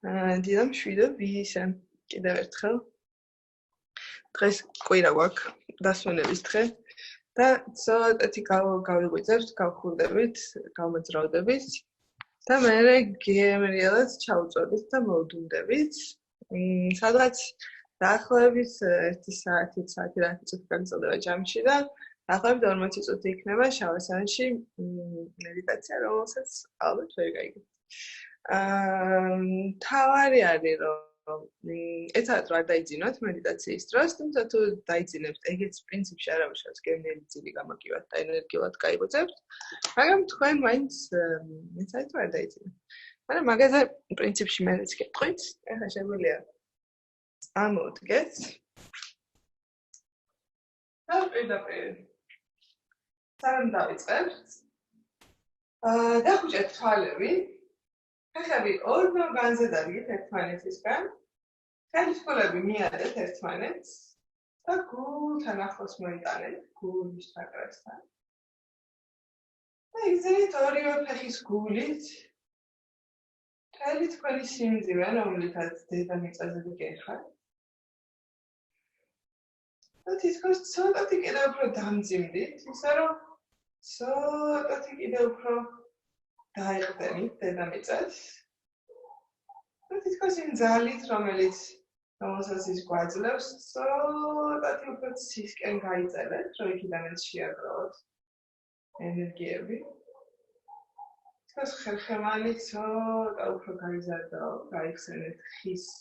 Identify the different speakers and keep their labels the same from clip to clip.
Speaker 1: დილა მშვიდობ ისე კიდევ ერთხელ დღეს კვირა გვაქვს დასვენების დღე და ცოტათი გავიღვიძებთ, გავხურდებით, გავმოძრავდებით და მერე გემრიელად ჩავუწოდით და მოვდუნდებით. სადღაც დაახლოებით 1 საათი რამე წუთი გაგრძელდება ჯამში და დაახლოებით 40 წუთი იქნება შავასანაში მედიტაცია, რომელსაც ალბათ ვერ გაიგებთ. თავარი არის რომ ეცადათ არ დაიძინოთ მედიტაციის დროს, თუმცა თუ დაიძინებთ, ეგეც პრინციპში არ ამუშავებს გემრიელი ძილი გამაგივათ და ენერგიულად გაიღვიძებთ, მაგრამ თქვენ მაინც ეცადათ არ დაიძინოთ. მაგრამ მაგაზე პრინციპში მეც გეტყვით, ეხლა შეგვიძლია წამოვდგეთ და პირდაპირ სანამ დავიწყებთ, დახუჭეთ თვალები. ფეხები ორ-ორ განზე დადგით ერთმანეთისგან. ხელისყოლები მიადეთ ერთმანეთს და გულთან ახლოს მოიტანეთ, გულის ჩაკრასთან. და იგზავნით ორივე ფეხის გულით მთელი თქვენი სიმძიმე, რომლითაც დედამიწაზე გეხართ. და თითქოს ცოტათი კიდევ უფრო დამძიმდით, ისე რომ ცოტათი კიდევ უფრო დაეყრდენით დედამიწას და თითქოს იმ ძალით, რომელსაც ის გვაძლევს, ცოტათი უფრო ცისკენ გაიწერეთ, რომ იქიდანაც შეაგროვოთ ენერგიები. თითქოს ხერხემალი ცოტა უფრო გაიზარდო, გაიხსენეთ ხის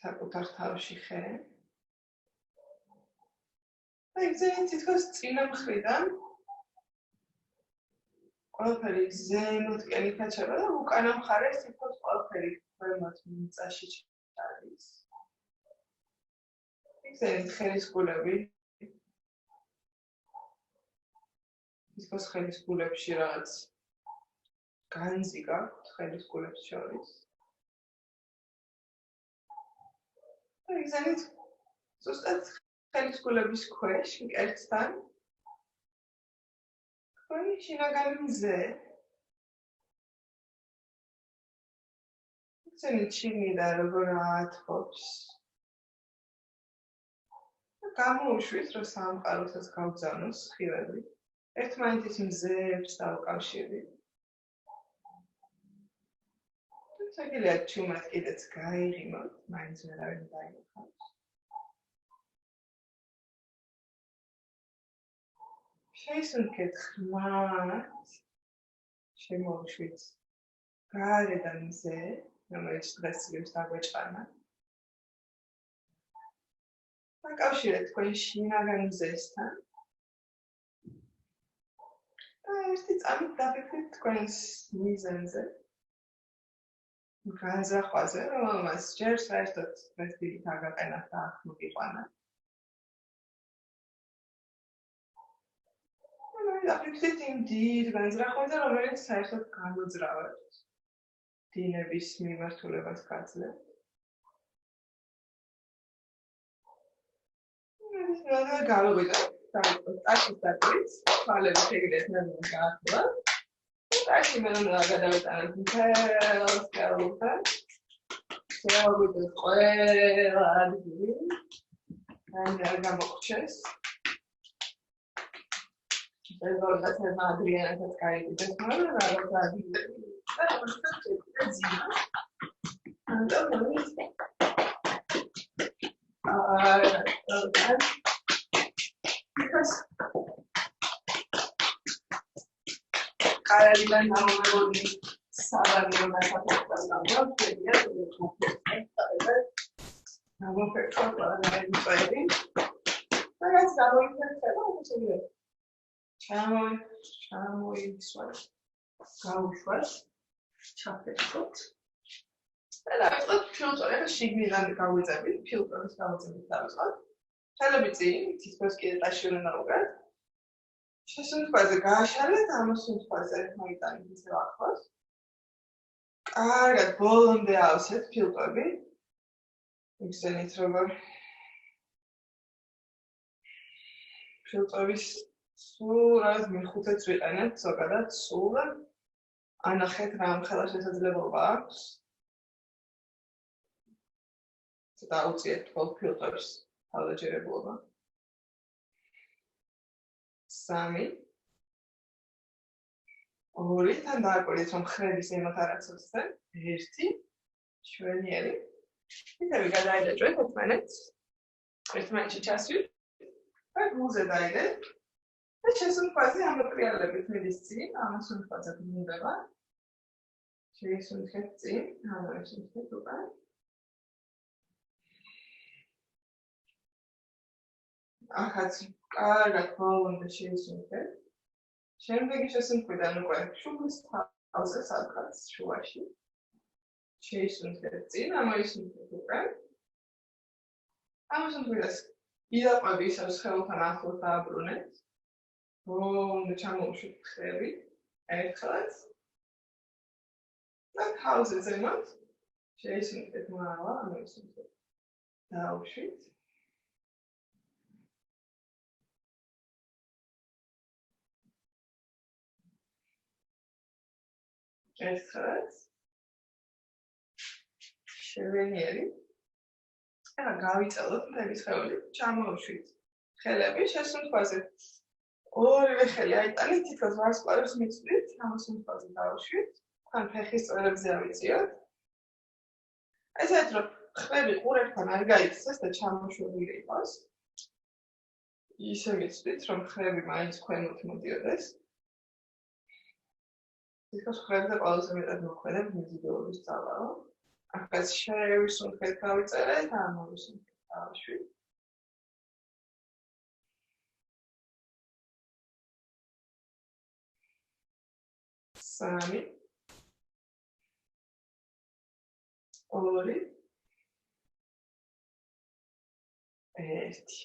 Speaker 1: საკუთარ თავში ხე. და იგზავნით თითქოს წინა მხრიდან ყველაფერი ზემოთკენ იქაჩება და უკანა მხარეს თითქოს ყველაფერი ქვემოთ მიწაში ჩადის. იგზავნით ხელის გულები. თითქოს ხელის გულებში რაღაც განძი გაქვთ ხელის გულებს შორის. და იგზავნით ზუსტად ხელის გულების ქვეშ მკერდთან თქვენი შინაგანი მზე. იგზავნით შიგნიდან როგორ აათბობს. და გამოუშვით, რომ სამყაროსაც გავგზავნოს სხივები. ერთმანეთის მზეებს დავუკავშირდით. შეგიძლიათ ჩუმად კიდეც გაიღიმოთ, მაინც ვერავინ დაინახავს. შეისუნთქეთ ხმად, შემოუშვით გარედან მზე, რომელიც დღეს ცდილობს დაგვეჭანა. დაკავშირეთ თქვენ შინაგან მზესთან. და ერთი წამით დაფიქრეთ თქვენს მიზანზე. განზრახვაზე, რომელმაც ჯერ საერთოდ დღეს დილით აგაყენათ და აქ მოგიყვანათ. დაფიქრეთ იმ დიდ განზრახვაზე, რომელიც საერთოდ გამოძრავებთ. დინების მიმართულებას გაძლევთ. რადგან გავიღვიძებთ, ტაკის დაკვრით, თვალები შეგიძლიათ ნამდვილად გაახლოთ. ტაკი მე უნდა გადავეტანოთ მთელ სხეულთან. შევაგვიძოთ ყველა ადგილი. არ გამოგრჩეს. ზოგადად ადრიანასაც გაიგდეს, მაგრამ რაღაც ადგილები და უბრალოდ შეძინა. და მოდის. კარალიდან ამოვებული სავარიო დასაფეთქებას გამოვიდა, გამოფეთქვა ყველანაირი. რაც გამოიფეთქება, შეიძლება ჩამოიცვალ, გაუშვათ, ჩაფეთქოთ. და დავიწყოთ ფილტვი, ახლა შიგნიდან გავიძებით, ფილტვის გავიძებით დავიწყოთ. ხელები წინ, თითქოს კიდე ტაში უნდა დავუგრათ. შესუნთქვაზე გააშალეთ, ამოსუნთქვაზე მოიტანეთ ისევ ახლოს. კარგად, ბოლომდე ავსეთ ფილტვები. იგზავნით როგორ ფილტვის სულ რაღაც მეხუთეც ვიყენებთ, ზოგადად სულ. ანახეთ რა ამხელა შესაძლებლობა აქვს. დაუწიეთ თქვენ ფილტრებს თავდაჯერებულობა. 3 2 თან დააკვირდით რომ ხრების ემოთ არ აცოცხლე 1 შვენიერი ისევ გადაიდეჭვეთ ერთმანეთში ჩასვით და გულზე დაიდეთ და შესუნთქვაზე ამოტრიალებით მიდის წინ ამასუნთქვაზე ბრუნდება შეისუნთქეთ წინ ამასუნთქეთ უკან ახაც კარგად ბოლომდე შეისუნთქეთ შემდეგი შესუნთქვიდან უკვე შუბლის თავზე სადღაც შუაში შეისუნთქეთ წინ ამოისუნთქეთ უკან ამასუნთქვიდას იდაყვები ისევ სხეულთან ახლოს დააბრუნეთ ბოლომდე ჩამოუშვით ხელი ერთხელაც და თავზე ზემოთ შეისუნთქეთ მაღლა ამოისუნთქეთ დაუშვით ერთხელაც შევენიერი ახლა გავიწელოთ მთელი სხეული ჩამოვშვით ხელები შესუნთქვაზე ორივე ხელი აიტანეთ თითქოს ვარსკვლავებს მიწვით ამასუნთქვაზე დავუშვით თან ფეხის წვერებზე ავიწიოთ ესეთ რომ ხლები ყურებთან არ გაიქცეს და ჩამოშვებული იყოს ისე მიწვით რომ ხლები მაინც ქვემოთ მოდიოდეს თითქოს ხლებზე ყველაზე მეტად მოქმედებს მიზიდულობის ძალაო ახაც შევისუნთქეთ გავიწერეთ ამოვისუნთქეთ დავუშვით სამი ორი ერთი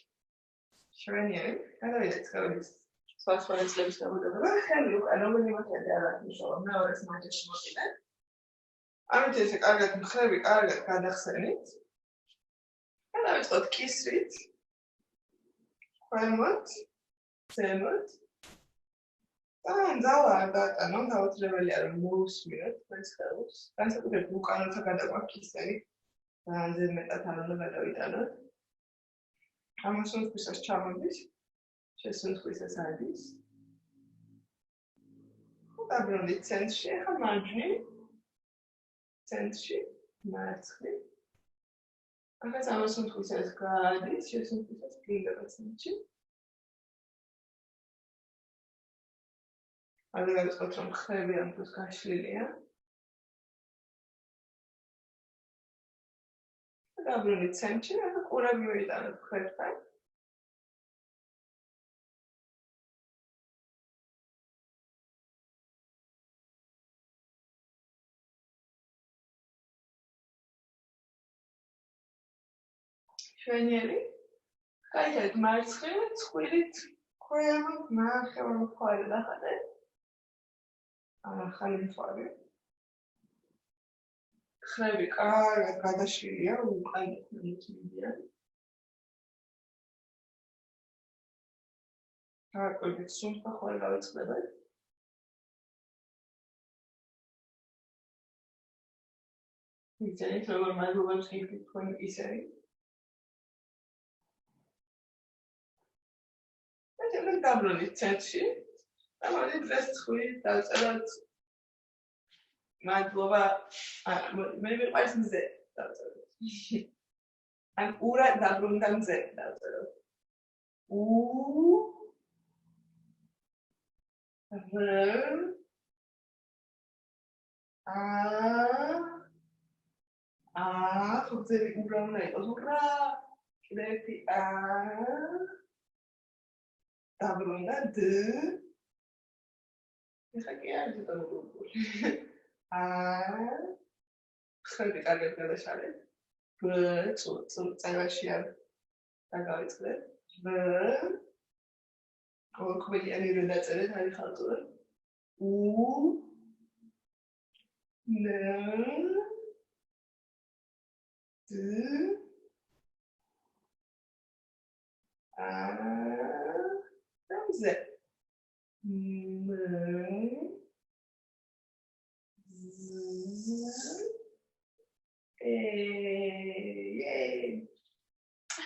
Speaker 1: შვენიერი გადავიდეთ სხეულის სხვა წლების გამოდება ხელი უკან რომელიმე ხელი არ აქვს მნიშვნელობა მეორეს მაჯაში მოკიდეთ ამით ესე კარგად ხლები კარგად გადახსენით და დავიწყოთ კისრით ქვემოთ ზემოთ და ძალა არ დაატანონ დაუძლებელია რომ მოусმინოთ თქვენს ხელს განსაკუთრებით უკანათა გადაყვანით კისერი ძალიან მეტად არ უნდა გადავიტანოთ ამასუნთქვისას ჩამოდის შესუნთქვისას ადის დაბრუნდით ცენტრში ახლა მარჯვნივ ცენტრში მარცხნივ ახაც ამასუნთქვისას გაადის შესუნთქვისას გინდება ცენტრში არ დავიწყოთ რომ ხლები ამ დროს გაშლილია დაბრუნდით ცენტრში ახლა ყურები ვიტანოთ ქვერთან შვენიერი გაიგეთ მარცხნივ ცხვირით ქვემოთ ნახევარ მხარე დახატეთ ახალი მთვარე ხლები კარგად გადაშლილია უკანით მიდიან გაკვეთილი სუნთქვა ხოლმე დავიწყდებათ იცით როგორ მადლობს გიხდით თქვენი კისერი და დაბრუნდით ცენტრში და მოდით დღეს ცხვირით დავწეროთ მადლობა მე მიყვარს მზე დავწეროთ ან ურა დაბრუნდა მზე დავწეროთ გრძელი ურა უნდა იყოს ურა კიდევ დაბრუნდა д ეხა კი არ ზიტონებული ხელი კარგად გადაშალეთ წელაში არ დაგავიწყდეთ ყოველკვირიანი რო დაწერეთ არის ხალხური ν д დამზე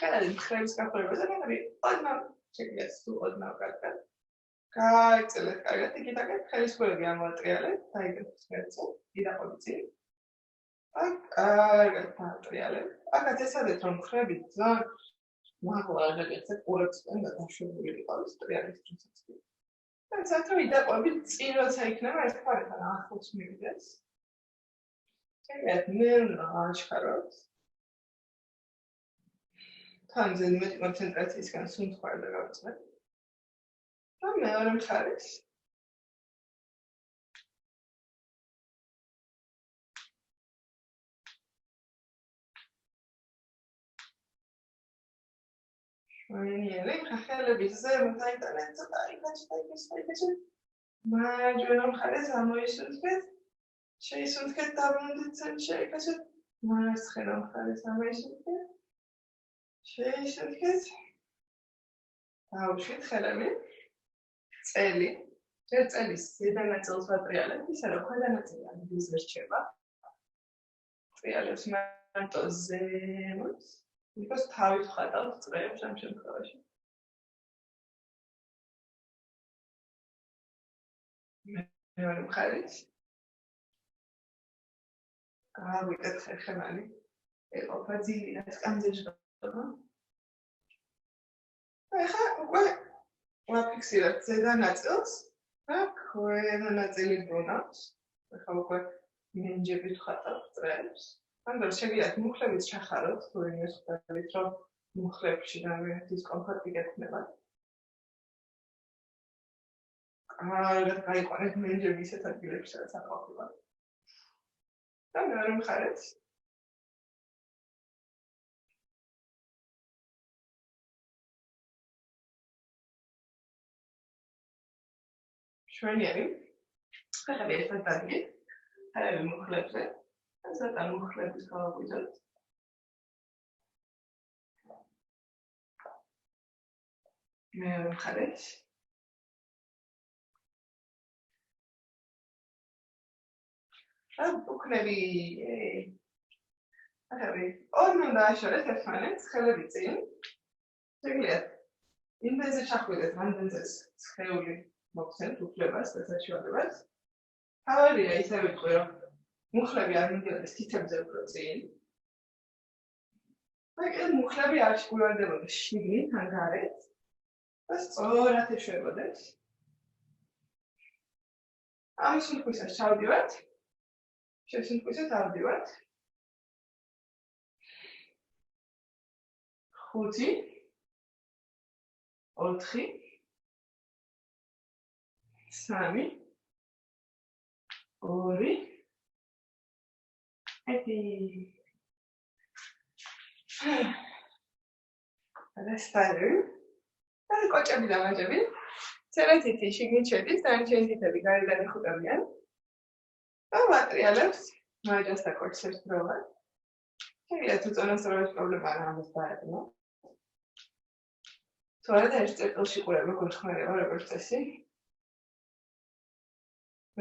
Speaker 1: მაგალითად მხრების გაფორმებაზე მაგარი ოდნავ შეგიძლიათ თუ ოდნავ კარგად გაიწელეთ კარგად იქიდან ხელის გულები ამოატრიალეთ დაიგეთ ხერხზე იდაყობიცი აქ კარგად დაატრიალეთ აქაც ესადეთ რომ მხრები ძალიან მაღლა რაღაცა ყურებსთან დაშორებული იყოს ტრიალის დროსაც და საერთოდ იდაყობი წინ როცა იქნება ეს ფართან ახლოს მივიდეს შეგიძლიათ მე აჩქაროთ თან ზედ მეტი კონცენტრაციისგან სუნთქვა და გავწმეთ და მეორე მხარეს შვენიერი ხელების ზემოთ აიტანეთ ცოტა იქაც მარჯვენა მხარეს ამოისუნთქეთ შეისუნთქეთ დაბრუნდით შეიკაშეთ მარცხენა მხარეს ამოისუნთქეთ შეისუნთქეთ დავუშვით ხელები წელი წელის ზედა ნაწილს ვატრიალებთ ისე რომ ქვედა ნაწილი ამის რჩება ტრიალებს მარტო ზემოთ because თავით ხატავთ წრეებს ამ შემთხვევაში. მეორე მხარეს გავიკეთ ხერხემალი. ეყოფა ძილი და სკამძებს ხდება. ახლა უკვე ვაფიქსირებთ ზედა ნაწილს და ქვედა ნაწილი ბრუნავს. ახლა უკვე მინჯებით ხატავთ წრეებს. Andor შეგიძლიათ მუხლებით ჩახაროთ, თუ იმის ხვდებით, რომ მუხლებში რაღაც დისკომფორტი გექნება. კარგად გაიყვანეთ მინჯები ისეთ ადგილებში, სადაც აყვავება. და მეორე მხარეს შვენიერი ხელები ერთად დადგით, ხელები მუხლებზე ცოტა მუხლების გავაგვიძოთ. მეორე მხარეს. უკნები ახალი ორნო დააშორეთ ერთმანეთს, ხელები წინ. შეგიძლიათ იმდენზე ჩახვიდეთ, რამდენზე სხეული მოგცემთ უფლებას და საშუალებას. თავარია ისე ვიტყვი, რომ მუხლები არ მიდიოდეს თითებზე უფრო წინ. მაგრამ მუხლები არ შეგულებოდეს შიგნით ან გარეთ. და სწორად ეშვებოდეს. ამის შემთხვევაში ჩავდივართ. შესუნთქვისას ავდივართ. 5 4 3 2 Restare. Dar კოჭები და მაჯები. ცერათითი შიგნით შედის, დანარჩენი თითები გარედან იხუტებიან. და ვატრიალებთ მაჯას და კოჭს ერთდროულად. შეგიძლიათ უწონასწორობის პრობლემა არ ამას დაეყნო. თუ არა და ერთ წერტილში ყურება გულხმარება როგორც წესი.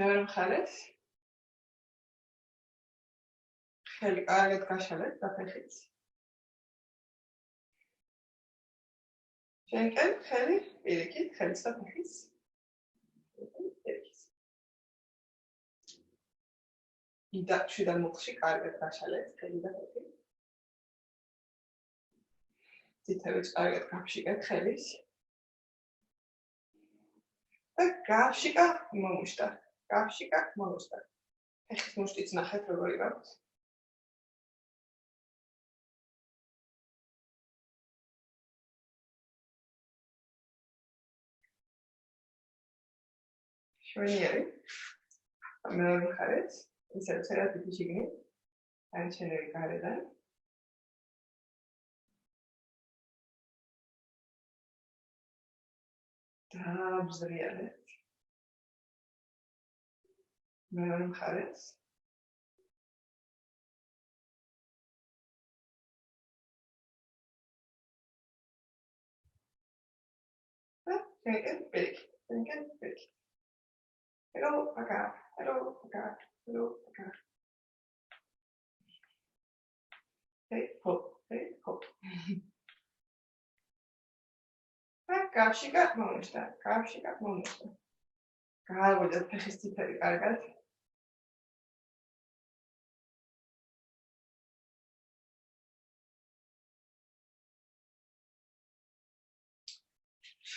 Speaker 1: მეორე მხარეს ხელი კარგად გაშალეთ დაფეხით. შენკენ ხელი პირიქით, ხელის და ფეხის. იდაჩვიდან მუხლში კარგად გაშალეთ ხელი და ფეხი. თითები კარგად გაფშიკეთ ხელის. და გაფშიკა მომუშტა. გაფშიკა მომუშტა. ფეხის მუშტიც ნახეთ როგორი გაქვს. შვენიერი. მეორე მხარეს ისევ ცერათითი შიგნით. დანარჩენები გარედან. დააბზრიალეთ. მეორე მხარეს. და შენკენ პირიქით. შენკენ პირიქით. Hello, acá. Hello, acá. Hello, acá. Hey, hop. Hey, hop. გავშიკა მომუშთა. გააღვიძეთ ფეხის წითელი კარგად.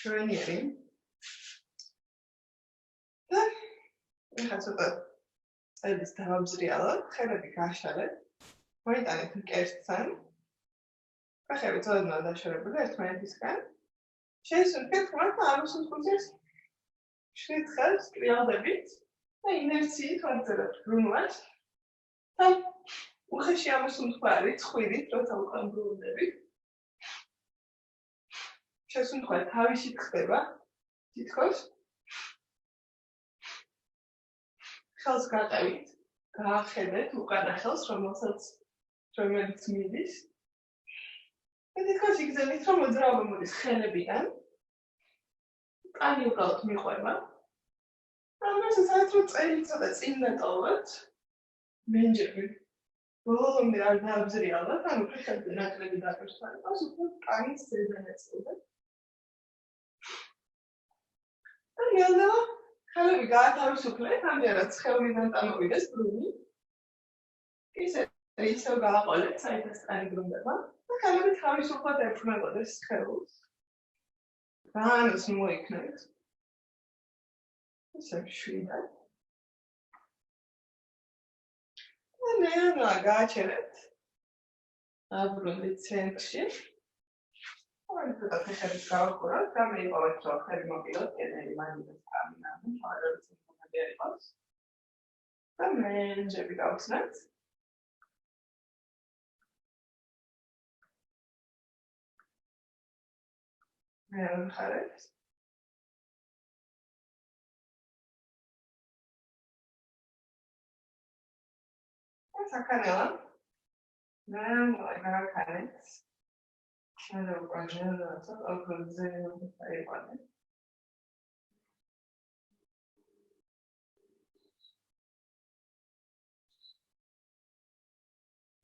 Speaker 1: შვენიერი. და ეხლა ცოტა წელს დავაბზრიალოთ, ხელები გაშალეთ. მოიტანეთ მკერდთან. ფეხები წოდნად დაშორებული ერთმანეთისგან. შეისუნთქეთ ხმართ და არუსუნთქუძეს შვიდ ხელს კრიალდებით და ინერციით ვაგრძელებთ ბრუნვას. და უხეში ამოსუნთქვა რიცხვით, როცა უკან ბრუნდებით. შესუნთქვა თავისით ხდება, თითქოს. ხელს გაყევით, გაახედეთ უკანა ხელს, რომელიც მიდის. და თითქოს იგრძელით, რომ მოძრაობა მოდის ხელებიდან. კანი უკავთ მიყვება. ამას სადაც რომ წელი ცოტა წინ დატოვოთ, მენჯები. ბოლომდე არ დააბზრიალოთ, ანუ ფეხებზე ნაკლები დაკარსვანებას, უფრო კანის ზედანაწილზე. და ნელ-ნელა ხელები გაათავისუფლეთ, ამჯერად სხეულიდან წამოვიდეს ბრუნი. ისევ გააყოლეთ, საერთოდ კანი ბრუნდება. და ხელები თავისუფლად ეფრმებოდეს სხეულს. განს მოიქნეთ. ისე მშვიდად. და ნელ-ნელა გააჩერეთ. აბრუნდით ცენტრში. და ფეხების გავაყუროთ, გამოიყავეთ, რომ ხელი მოგილოთ, კედელი მაგიდას კამინάμε, თავადაც იმყოფები არის. და მენჯები გავხსნათ. მეხარეთ. და საკანელა. გავაკარეთ. Hello, Roger. Gრძელი აიყვანე.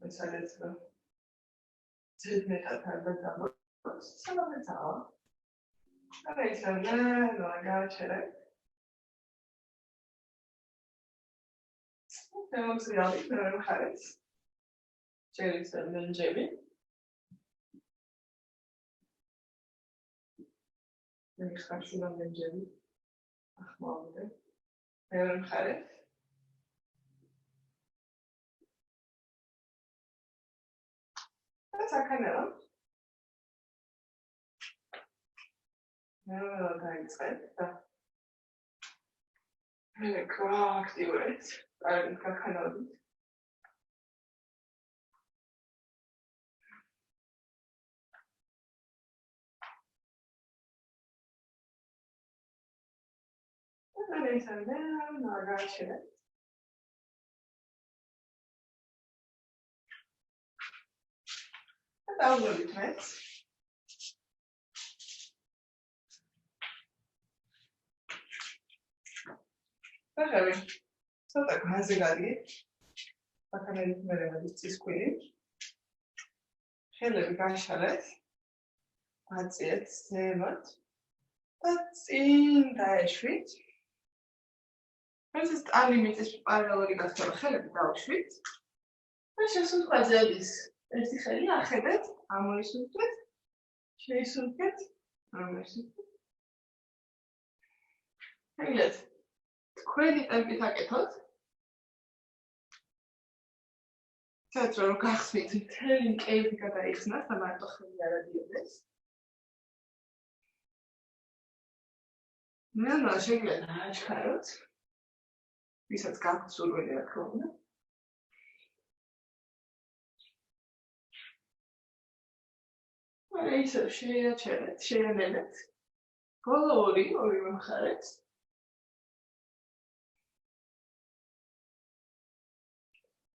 Speaker 1: მეცადეთ რომ ძედმეტად არ დაგაბოს. სამომეცაო. არა ისე გააჩერეთ. შემოგვიალით მეხარეთ. ჭერის მენჯები. მიხარშულა მენჯები. ახმოვდე. მეხარეთ. და საკანელა. დაიწყეთ და გააქტიურეთ. კარგად გაქანავდით. და ისევ ნაგაჩერეთ. და დავუძვით მეც. ფეხები ცოტა გაზზე გადიდით. აქანებით მერე მოდის წისქვილი. ხელები გაშალეთ. აწიეთ ზემოთ. და წინ დაეშვით. ეს ტალი მიწის პარალელური გასწორება ხელები დავუშვით. და შესუნთქვაზე არის ერთი ხელი ახედეთ, ამოისუნთქეთ, შეისუნთქეთ, ამოისუნთქეთ. ეგეთ თქვენი ტემპით აკეთოთ. სადაც რომ გახსნით მთელი მკერდი გადაიხსნათ და მარტო ხელი არ ადიოდეს. ნელა შეგიძლიათ აჩქაროთ. ვისაც გაქვთ სურვილი რა თქმა უნდა. ისევ შეიაჩერეთ, შეანელეთ. ბოლო ორივე მხარეს.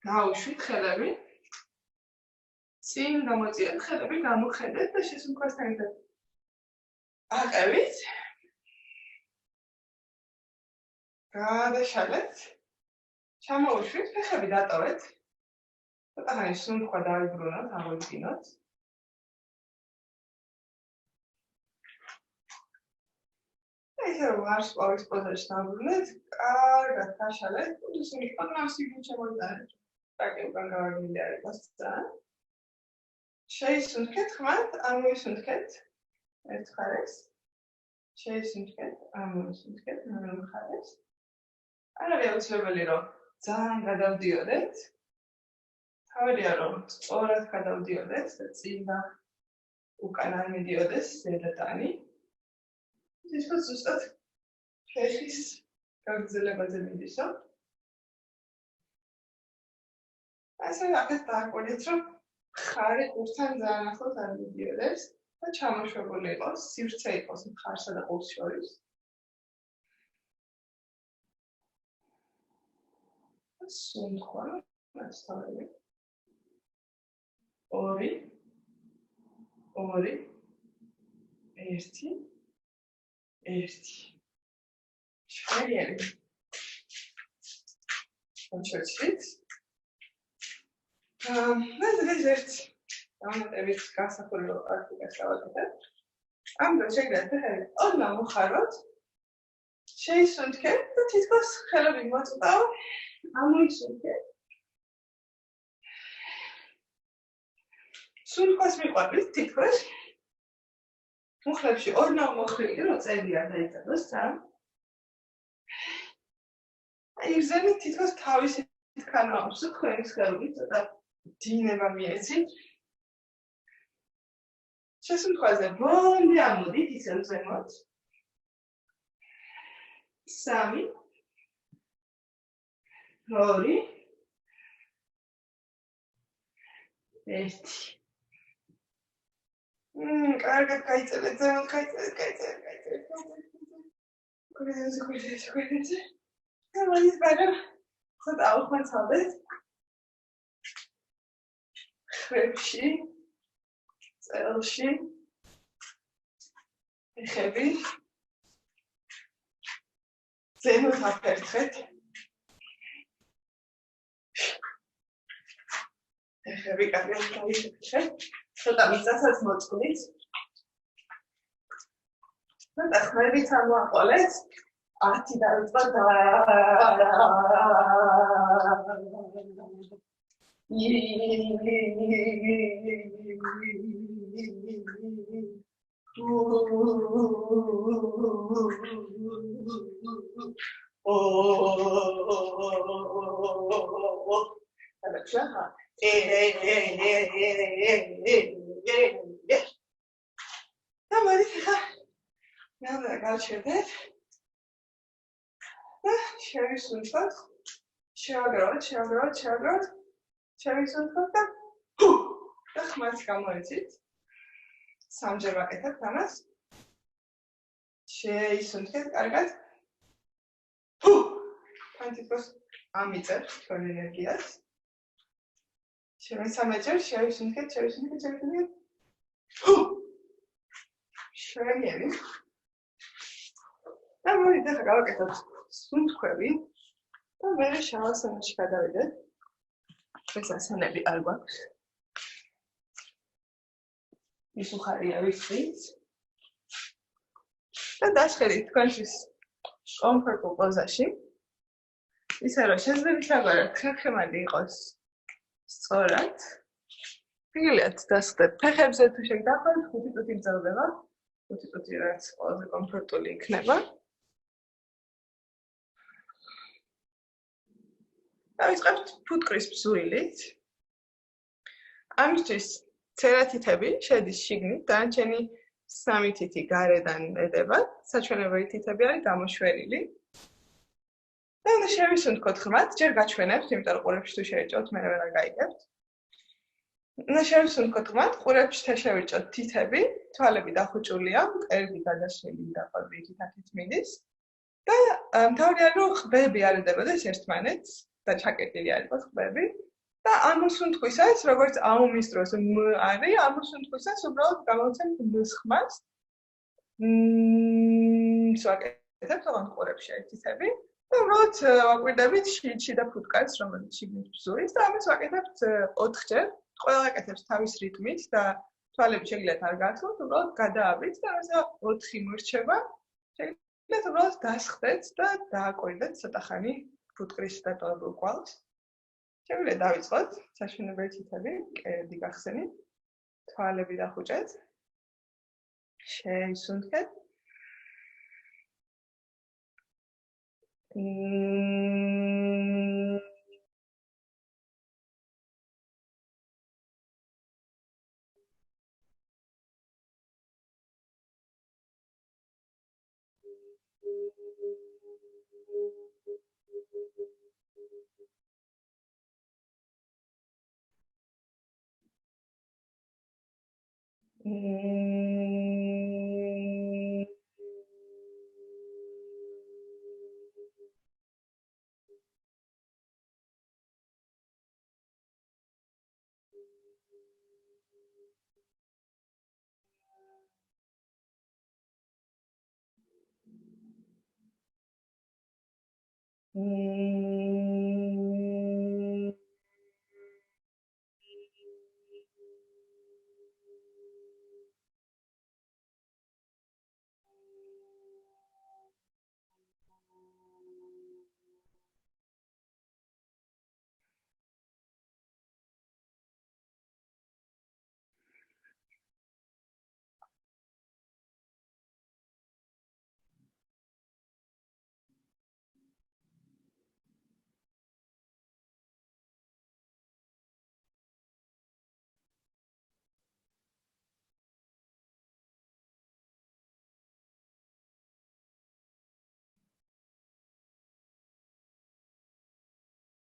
Speaker 1: გაუშვით ხელები. წინ გამოწიეთ ხელები, გამოხედეთ და შესუნთქვასთან ერთად აყევით. გადაშალეთ. ჩამოუშვით, ფეხები დატოვეთ. ცოტა ხანი სუნთქვა დავიბრუნოთ, აღვიძინოთ. ისე რომ ვარსკვლავის პოზაში დავბრუნეთ, კარგად გაშალეთ, კუდის მიყავ ნავსიგნით შემოიტანეთ. პრაქტიკიდან გავაგზავნილი არის ძალიან. შეისუნთქეთ ხმად, ამოისუნთქეთ ერთ მხარეს. შეისუნთქეთ, ამოისუნთქეთ მეორე მხარეს. არ არის აუცილებელი რომ ძალიან გადავდიოდეთ. თავია რომ სწორად გადავდიოდეთ და წინ და უკან არ მიდიოდეს ზედატანი. ის ზუსტად ფეხის გაგრძელებაზე მიდისო. ასე აქეთ დააკვირდით, რომ ხარი ყურთან ძალიან ახლოს არ მიდიოდეს და ჩამოშვებული იყოს, სივრცე იყოს მხარსა და ყურს შორის. სუნთქვა, მასწავლებელი. 2 2 1 1 შეიძლება კონჩერტით ეს ერთ დამატებით გასახურებელ პრაქტიკას გავაკეთებ. ამ დროს შეგიძლიათ ოდნა მოხაროთ, შეისუნთქეთ და თითქოს ხელები მოწყვეტავ, ამოისუნთქეთ. სუნთქვას მიყვარით თითქოს მუხლებში ოდნავ მოხრილი, რომ წელი არ დაიწადოს ძალიან. იგზენით თითქოს თავისი ქანაობს თქვენი სხეული ცოტა დინება მიეცით. შესუნთქვაზე ბოლომდე ამოდით ისევ ზემოთ. 3 2 1 კარგად გაიწერეთ, ზემოთ გაიწერეთ. გვერდზე. გამოდის ბარემ ხოთა აუხმაცავდეთ. ხრებში, წელში, ეხები, ზემოთ აფერთხეთ. ეხები კარგად გაიფერხეთ. ცოტა მიწასაც მოწყვნით. და ხმებით ამოაყოლეთ. 10 დავიწყოთ. შევისუნთქოთ, შევაგროვოთ, შევისუნთქოთ და ხმაც გამოეცით. სამჯერ ვაკეთებთ ამას. შეისუნთქეთ კარგად. თან თითქოს ამიწერთ თქვენ ენერგიას. მესამეჯერ შევისუნთქეთ. შევენიერი. და მოდით ახლა გავაკეთოთ სუნთქვები და მერე შავასანაში გადავიდეთ. ეს ასანები არ გვაქვს. ის უხარია ვიცით. და დაშხერით თქვენთვის კომფორტულ პოზაში. ისე რომ შეძლებისაგვარად ხერხემალი იყოს სწორად. გიგლიათ დასხდეთ ფეხებზე თუ შეგდახოთ 5 წუთი გრძელდება. 5 წუთი რაც ყველაზე კომფორტული იქნება. დავიწყებთ ფუტკრის ბზულით. ამისთვის ცერათითები შედის შიგნით, დანარჩენი 3 თითი გარედან ედება. საჩვენებელი თითები არის გამოშვერილი. და უნდა შევისუნთქოთ ხმად, ჯერ გაჩვენებთ, იმიტომ რომ ყურებში თუ შეეჭოთ, მე ვერ გაიგებთ. უნდა შევისუნთქოთ ხმად, ყურებში თუ შევეჭოთ თითები, თვალები დახუჭულია, მკერდი გადაშლილი და ყვები თითით მიდის. და მთავარია რომ ყბები არ ედებოდეს ერთმანეთს და ჩაკეტილი არ იყოს ყბები. და ამოსუნთქვისას, როგორც აუმის დროს მ არის, ამოსუნთქვისას უბრალოდ გამოვცემთ მ-ს ხმას. ვაკეთებთ ოღონდ ყურებში თითები. და უბრალოდ ვაკვირდებით შიში და ფუტკარს, რომელიც შიგნით ბზურის და ამას ვაკეთებთ 4-ჯერ. ყველა აკეთებს თავის რიტმით და თვალები შეგიძლიათ არ გახსოვთ, უბრალოდ გადაავრით და ამასა 4 მორჩება. და უბრალოდ დასხდეთ და დააკვირდეთ ცოტა ხანი ფუტკრის დატოვებულ კვალს. შეგვიძლია დავიწყოთ საშინებელი თითები, კერდი გახსენით, თვალები დახუჭეთ, შეისუნთქეთ.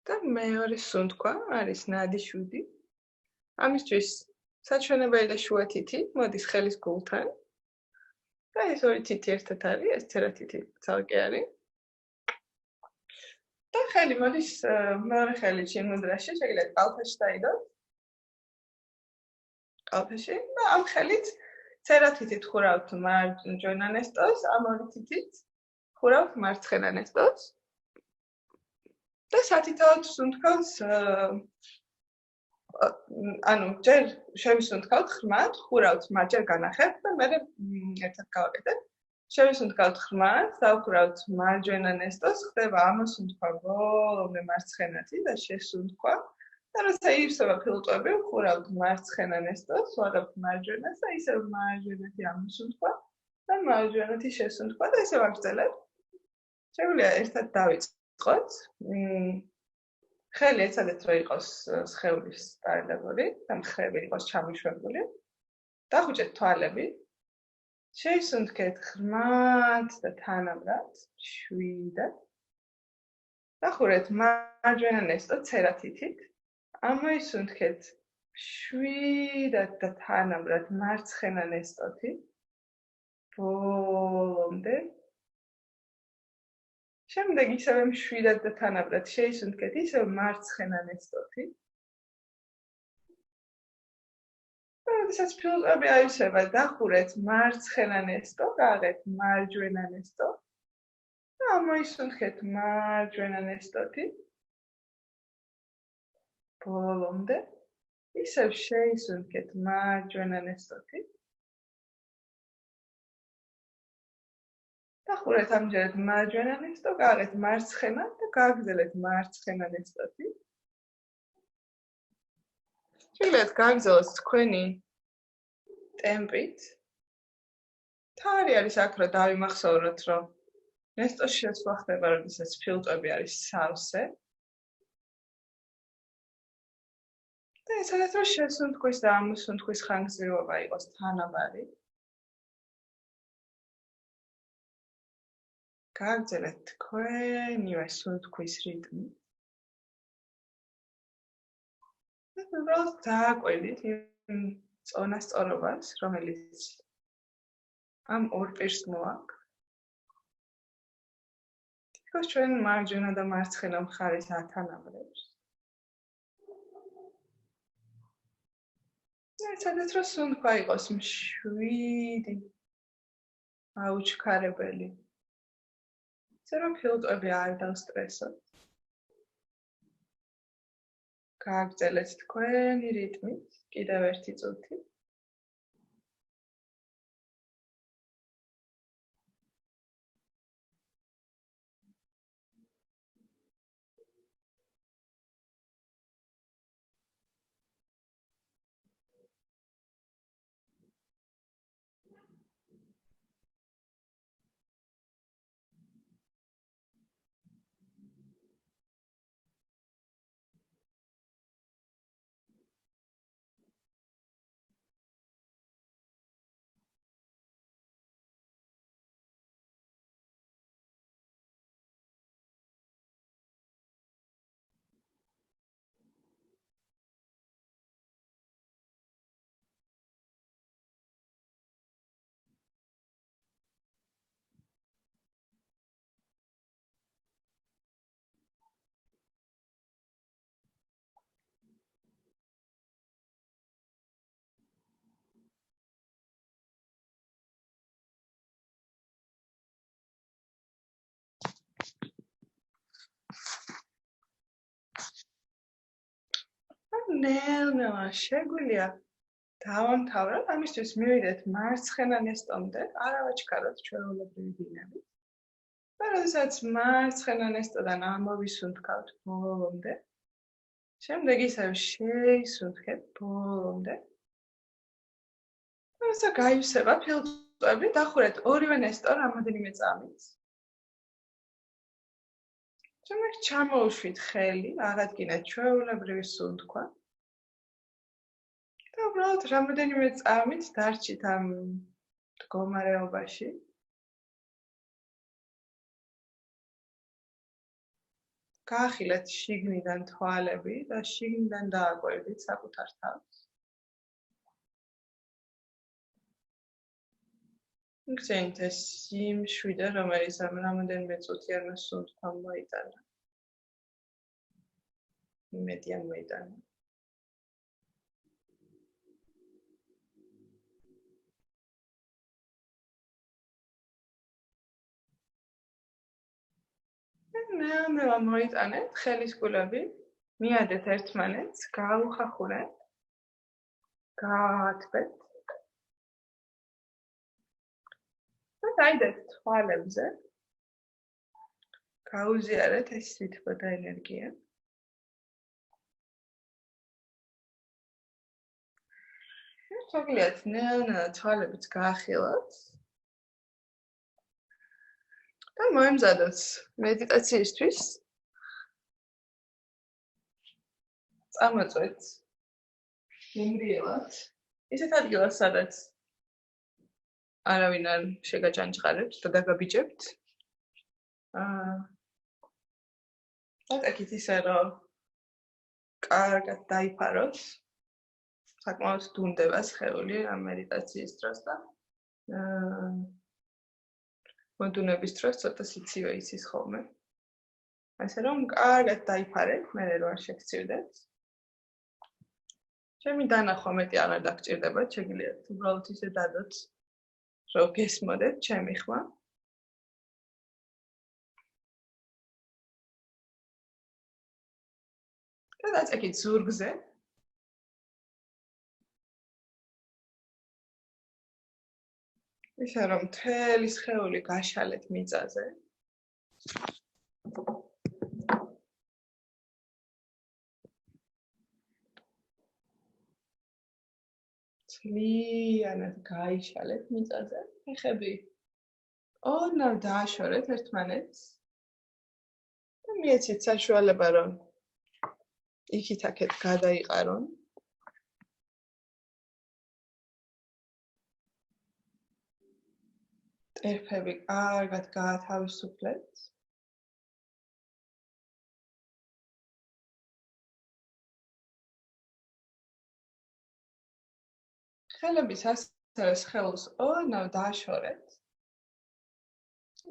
Speaker 1: და მეორე სუნთქვა არის ნადიშვიდი. ამისთვის საჩვენებელი და შუა თითი მოდის ხელის გულთან. და ეს ორი თითი ერთად არის, ეს წერა თითი ცალკე არის. და ხელი მოდის მეორე ხელი ჩინუდრაში, შეგიძლიათ კალთაში დაიდოთ. კალთაში და ამ ხელით წერა თითით ხურავთ მარჯვენა ნესტოს, ამ ორი თითით ხურავთ მარცხენა ნესტოს. და სათითაოდ სუნთქავს ანუ ჯერ შევისუნთქავთ ხმად, ხურავთ მარჯერ განახებთ და მე ერთად გავაკეთებ. შევისუნთქავთ ხმად, დავხურავთ მარჯვენა ნესტოს, ხდება ამოსუნთქვა ბოლომდე მარცხენათი და შესუნთქვა. და როცა ივსება ფილტვები, ხურავთ მარცხენა ნესტოს, ვაღებთ მარჯვენას და ისევ მარჯვენათი ამოსუნთქვა და მარჯვენათი შესუნთქვა და ისევ აგრძელებთ. შეგვიძლია ერთად დავიწყოთ. ხელი ეცადეთ რომ იყოს სხეულის პარალელური და მხრები იყოს ჩამოშვებული. დახუჭეთ თვალები. შეისუნთქეთ ღრმად და თანაბრად, შვიდად. დახურეთ მარჯვენა ნესტო წერა თითით. ამოისუნთქეთ შვიდად და თანაბრად მარცხენა ნესტოთი. ბოლომდე. შემდეგ ისევ შვიდად და თანაბრად შეისუნთქეთ ისევ მარცხენა ნესტოთი. როდესაც ფილტვები აივსება, დახურეთ მარცხენა ნესტო, გააღეთ მარჯვენა ნესტო და ამოისუნთქეთ მარჯვენა ნესტოთი. ბოლომდე ისევ შეისუნთქეთ მარჯვენა ნესტოთი. დახურეთ ამჯერად მარჯვენა ნესტო, გააღეთ მარცხენა და გააგრძელეთ მარცხენა ნესტოთი. შეგიძლიათ გააგრძელოთ თქვენი ტემპით. თავი არის აქ, რომ დავიმახსოვროთ, რომ ნესტოს შესვლა ხდება, როდესაც ფილტვები არის სავსე. და ეცადეთ, რომ შესუნთქვის და ამოსუნთქვის ხანგრძლივობა იყოს თანაბარი. გააგრძელეთ თქვენივე სუნთქვის რიტმი. და უბრალოდ დააკვირდით იმ წონასწორობას, რომელიც ამ ორ პირს მოაქვს. თითქოს ჩვენ მარჯვენა და მარცხენა მხარეს ათანაბრებს. ეცადეთ, რომ სუნთქვა იყოს მშვიდი, აუჩქარებელი. ისე რომ ფილტვები არ დავსტრესოთ. გააგრძელეთ თქვენი რიტმით, კიდევ ერთი წუთი. ნელა შეგვიძლია დავამთავროთ, ამისთვის მივიდეთ მარცხენა ნესტომდე, არ ავაჩქაროთ ჩვეულებრივი დინამი. და როდესაც მარცხენა ნესტოდან ამოვისუნთქავთ ბოლომდე, შემდეგ ისევ შეისუნთქეთ ბოლომდე. როცა გაივსება ფილტვები, დახურეთ ორივე ნესტო რამოდენიმე წამით. შემდეგ ჩამოუშვით ხელი, აღადგინეთ ჩვეულებრივი სუნთქვა. და უბრალოდ რამოდენიმე წამით დარჩით ამ მდგომარეობაში. გაახილეთ შიგნიდან თვალები და შიგნიდან დააკვირდით საკუთარ თავს. გრძელით ეს მშვიდე, რომელიც ამ რამოდენიმე წუთიანმა სუნთქვამ მოიტანა. იმედია მოიტანა. ნელა მოიტანეთ ხელის გულები, მიადეთ ერთმანეთს, გააუხახუნეთ, გაათბეთ. და დაიდეთ თვალებზე. გაუზიარეთ ეს სითბო და ენერგია. შეგიძლიათ ნელა თვალებიც გაახილოთ. და მოემზადოთ მედიტაციისთვის. წამოწვეთ იმრიელად. ისეთ ადგილას, სადაც არავინ არ შეგაჭანჭყარებს და დაგაბიჭებთ. აკეთეთ ისე, რომ კარგად დაიფაროთ. საკმაოდ დუნდება სხეული ამ მედიტაციის დროს და მოდუნების დროს ცოტა სიცივე იცის ხოლმე. ასე რომ კარგად დაიფარეთ, მერე რო არ შეგწირდეთ. ჩემი დანახვა მეტი აღარ დაგჭირდებათ, შეგიძლიათ უბრალოდ ისე დადოთ, რომ გესმოდეთ ჩემი ხმა. და დაწეკით ზურგზე. ისე რომ მთელი სხეული გაშალეთ მიწაზე. ძალიანად გაიშალეთ მიწაზე. ფეხები ორნავ დააშორეთ ერთმანეთს. და მიეცით საშუალება, რომ იქით-აქეთ გადაიყარონ. ერფები კარგად გაათავისუფლეთ. ხელების ასევე სხეულს ორნავ დააშორეთ.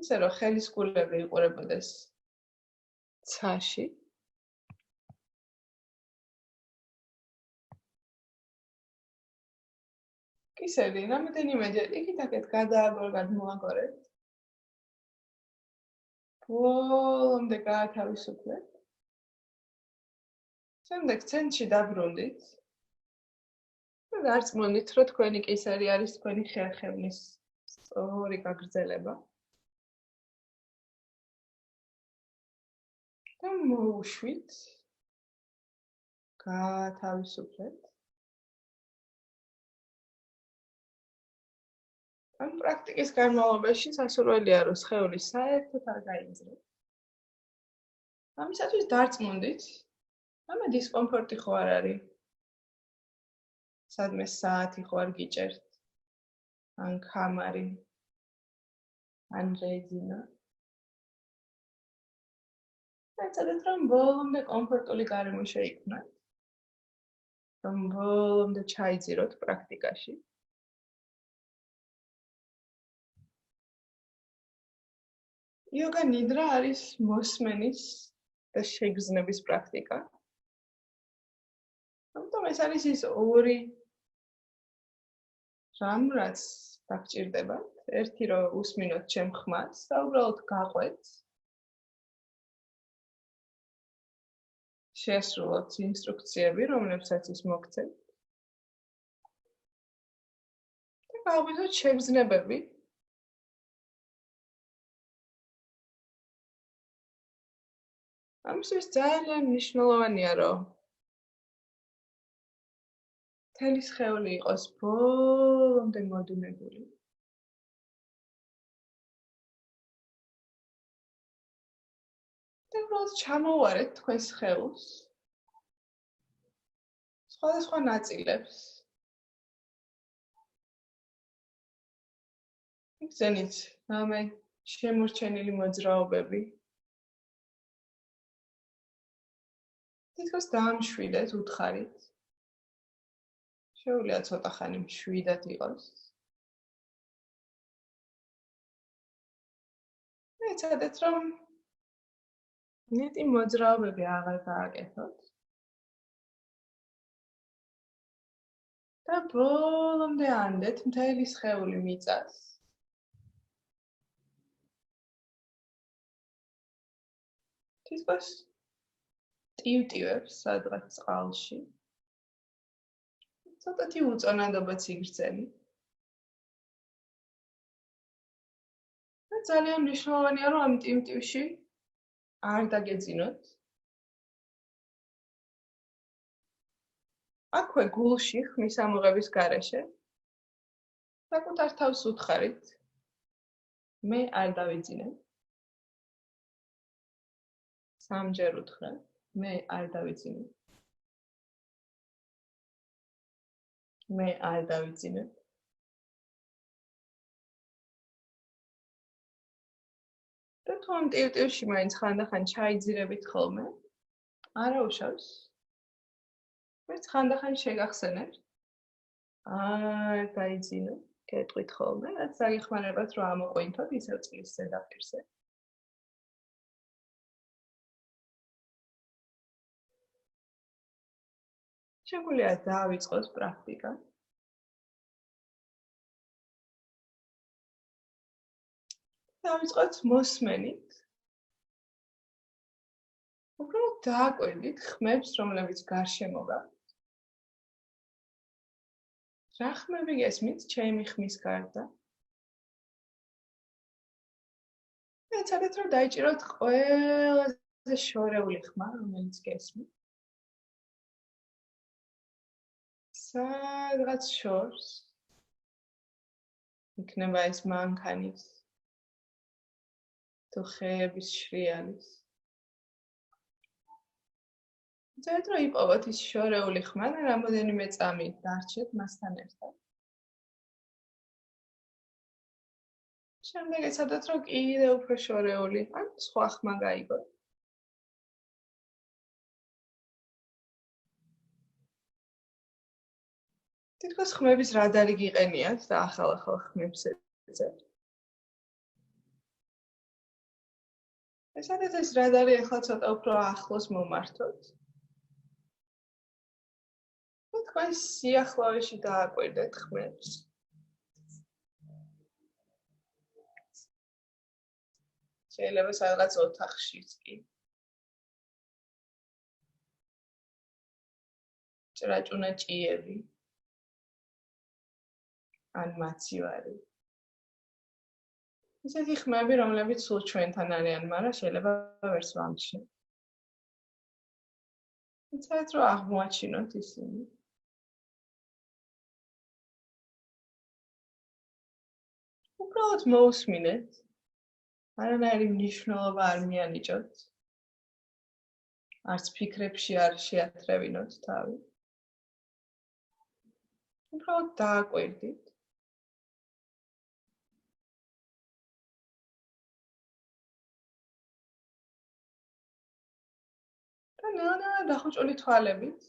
Speaker 1: ისე რომ ხელის გულები იყურებოდეს ცაში. ისედი, რამოდენიმეჯერ იქით-აქეთ გადმოაგორეთ. ბოლომდე გაათავისუფლეთ. შემდეგ ცენტრში დაბრუნდით. და დარწმუნდით, რომ თქვენი კისერი არის თქვენი ხერხემლის სწორი გაგრძელება. და მოუშვით. გაათავისუფლეთ. ამ პრაქტიკის განმავლობაში სასურველია, რომ სხეული საერთოდ არ გაიძრეთ. ამისათვის დარწმუნდით, რომ დისკომფორტი ხო არ არის. სადმე საათი ხო არ გიჭერთ. ან ქამარი, ან რეზინა. ეცადეთ, რომ ბოლომდე კომფორტული გარემო შეიქმნათ. რომ ბოლომდე ჩაიძიროთ პრაქტიკაში. იოგა ნიდრა არის მოსმენის და შეგრძნების პრაქტიკა. ამიტომ ეს არის ის ორი რამ, რაც დაგჭირდებათ. ერთი რომ უსმინოთ ჩემ ხმას და უბრალოდ გაყვეთ. შეასრულოთ ინსტრუქციები, რომლებსაც ის მოგცემთ. და გავღვიძოთ შეგრძნებები. ამისთვის ძალიან მნიშვნელოვანია, რომ მთელი სხეული იყოს ბოლომდე მოდუნებული. და უბრალოდ ჩამოვარეთ თქვენ სხეულს. სხვადასხვა ნაწილებს. იგზენით რამე შემორჩენილი მოძრაობები. თითქოს დაამშვიდეთ უთხარით. შეუძლია ცოტა ხანი მშვიდად იყოს. ეცადეთ, რომ ნეტი მოძრაობები აღარ გააკეთოთ. და ბოლომდე ანდეთ მთელი სხეული მიწას. თითქოს ტივტივებს სადღაც წყალში. ცოტათი უწონადობაც იგრძელი. და ძალიან მნიშვნელოვანია, რომ ამ ტივტივში არ დაგეძინოთ. აქვე გულში ხმის ამოღების გარეშე საკუთარ თავს უთხარით. მე არ დავიძინებ. სამჯერ უთხრა. მე არ დავიძინებ. მე არ დავიძინებ. და თუ ამ ტივტივში მაინც ხანდახან ჩაიძირებით ხოლმე, არა უშავს. ვერც ხანდახან შეგახსენებთ. არ დაიძინო, გეტყვით ხოლმე, რაც საგეხმარებათ, რომ ამოყვინთოთ ისევ წყლის ზედაპირზე. შეგვიძლია დავიწყოთ პრაქტიკა. დავიწყოთ მოსმენით. უბრალოდ დააკვირდით ხმებს, რომლებიც გარშემო გაქვთ. რა ხმები გესმით ჩემი ხმის გარდა? ეცადეთ, რომ დაიჭიროთ ყველაზე შორეული ხმა, რომელიც გესმით. სადღაც შორს იქნება ეს მანქანის თუ ხეების შრიალის. ეცადეთ, რომ იპოვოთ ის შორეული ხმა და რამოდენიმე წამი დარჩეთ მასთან ერთად. შემდეგ ეცადეთ, რომ კიდევ უფრო შორეული ან სხვა ხმა გაიგოთ. თითქოს ხმების რადარი გიყენიათ და ახალ-ახალ ხმებს ეძებთ. ეცადეთ ეს რადარი ახლა ცოტა უფრო ახლოს მომართოთ. და თქვენ სიახლოვეში დააკვირდეთ ხმებს. შეიძლება სადღაც ოთახშიც კი. ჭრაჭუნა ჭიები. ან მაცივარი. ისეთი ხმები, რომლებიც სულ ჩვენთან არიან, მაგრამ შეიძლება ვერც ვამჩნევთ. ეცადეთ, რომ აღმოაჩინოთ ისინი. უბრალოდ მოусმინეთ. არანაირი მნიშვნელობა არ მიანიჭოთ. არც ფიქრებში არ შეათრევინოთ თავი. უბრალოდ დააკვირდით. და ნელა დახუჭული თვალებით.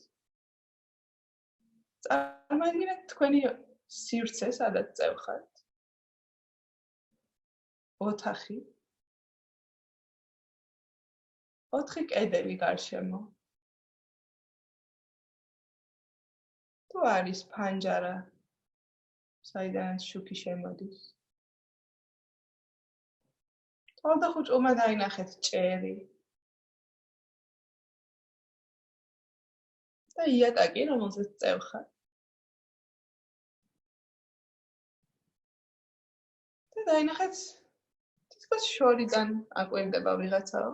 Speaker 1: წარმოიდგინეთ თქვენი სივრცე, სადაც წევხართ. ოთახი. 4 კედელი გარშემო. თუ არის ფანჯარა, საიდანაც შუქი შემოდის. თვალდახუჭულმა დაინახეთ ჭერი. და იატაკი, რომელზეც წევხარ. და დაინახეთ, თითქოს შორიდან აკვირდება ვიღაცაო.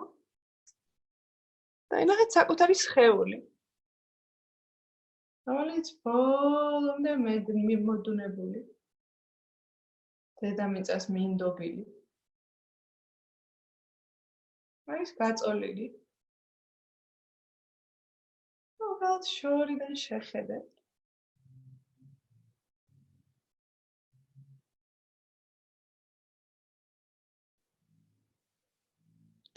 Speaker 1: დაინახეთ საკუთარი სხეული. რომელიც ბოლომდე მიმოდუნებული. დედამიწას მინდობილი. არის გაწოლილი. უბრალოდ შორიდან შეხედეთ.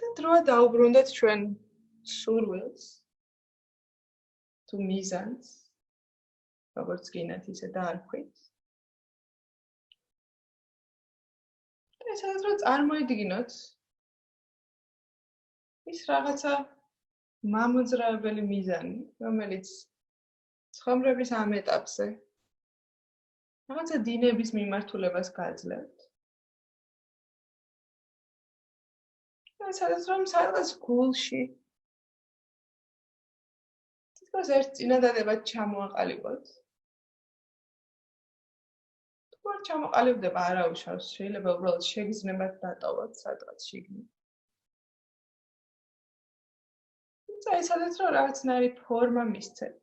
Speaker 1: და დროა დაუბრუნდეთ ჩვენ სურვილს თუ მიზანს, როგორც გინათ ისე დაარქვით. და ესაც რომ წარმოიდგინოთ ის რაღაცა მამოძრავებელი მიზანი, რომელიც ცხოვრების ამ ეტაპზე რაღაცა დინების მიმართულებას გაძლევთ. სადაც რომ სადღაც გულში თითქოს ერთ წინადადებად ჩამოაყალიბოთ. თუ არ ჩამოყალიბდება, არა უშავს, შეიძლება უბრალოდ შეგრძნებათ დატოვოთ სადღაც შიგნით. თუმცა სადაც რომ რაღაცნაირი ფორმა მისცეთ.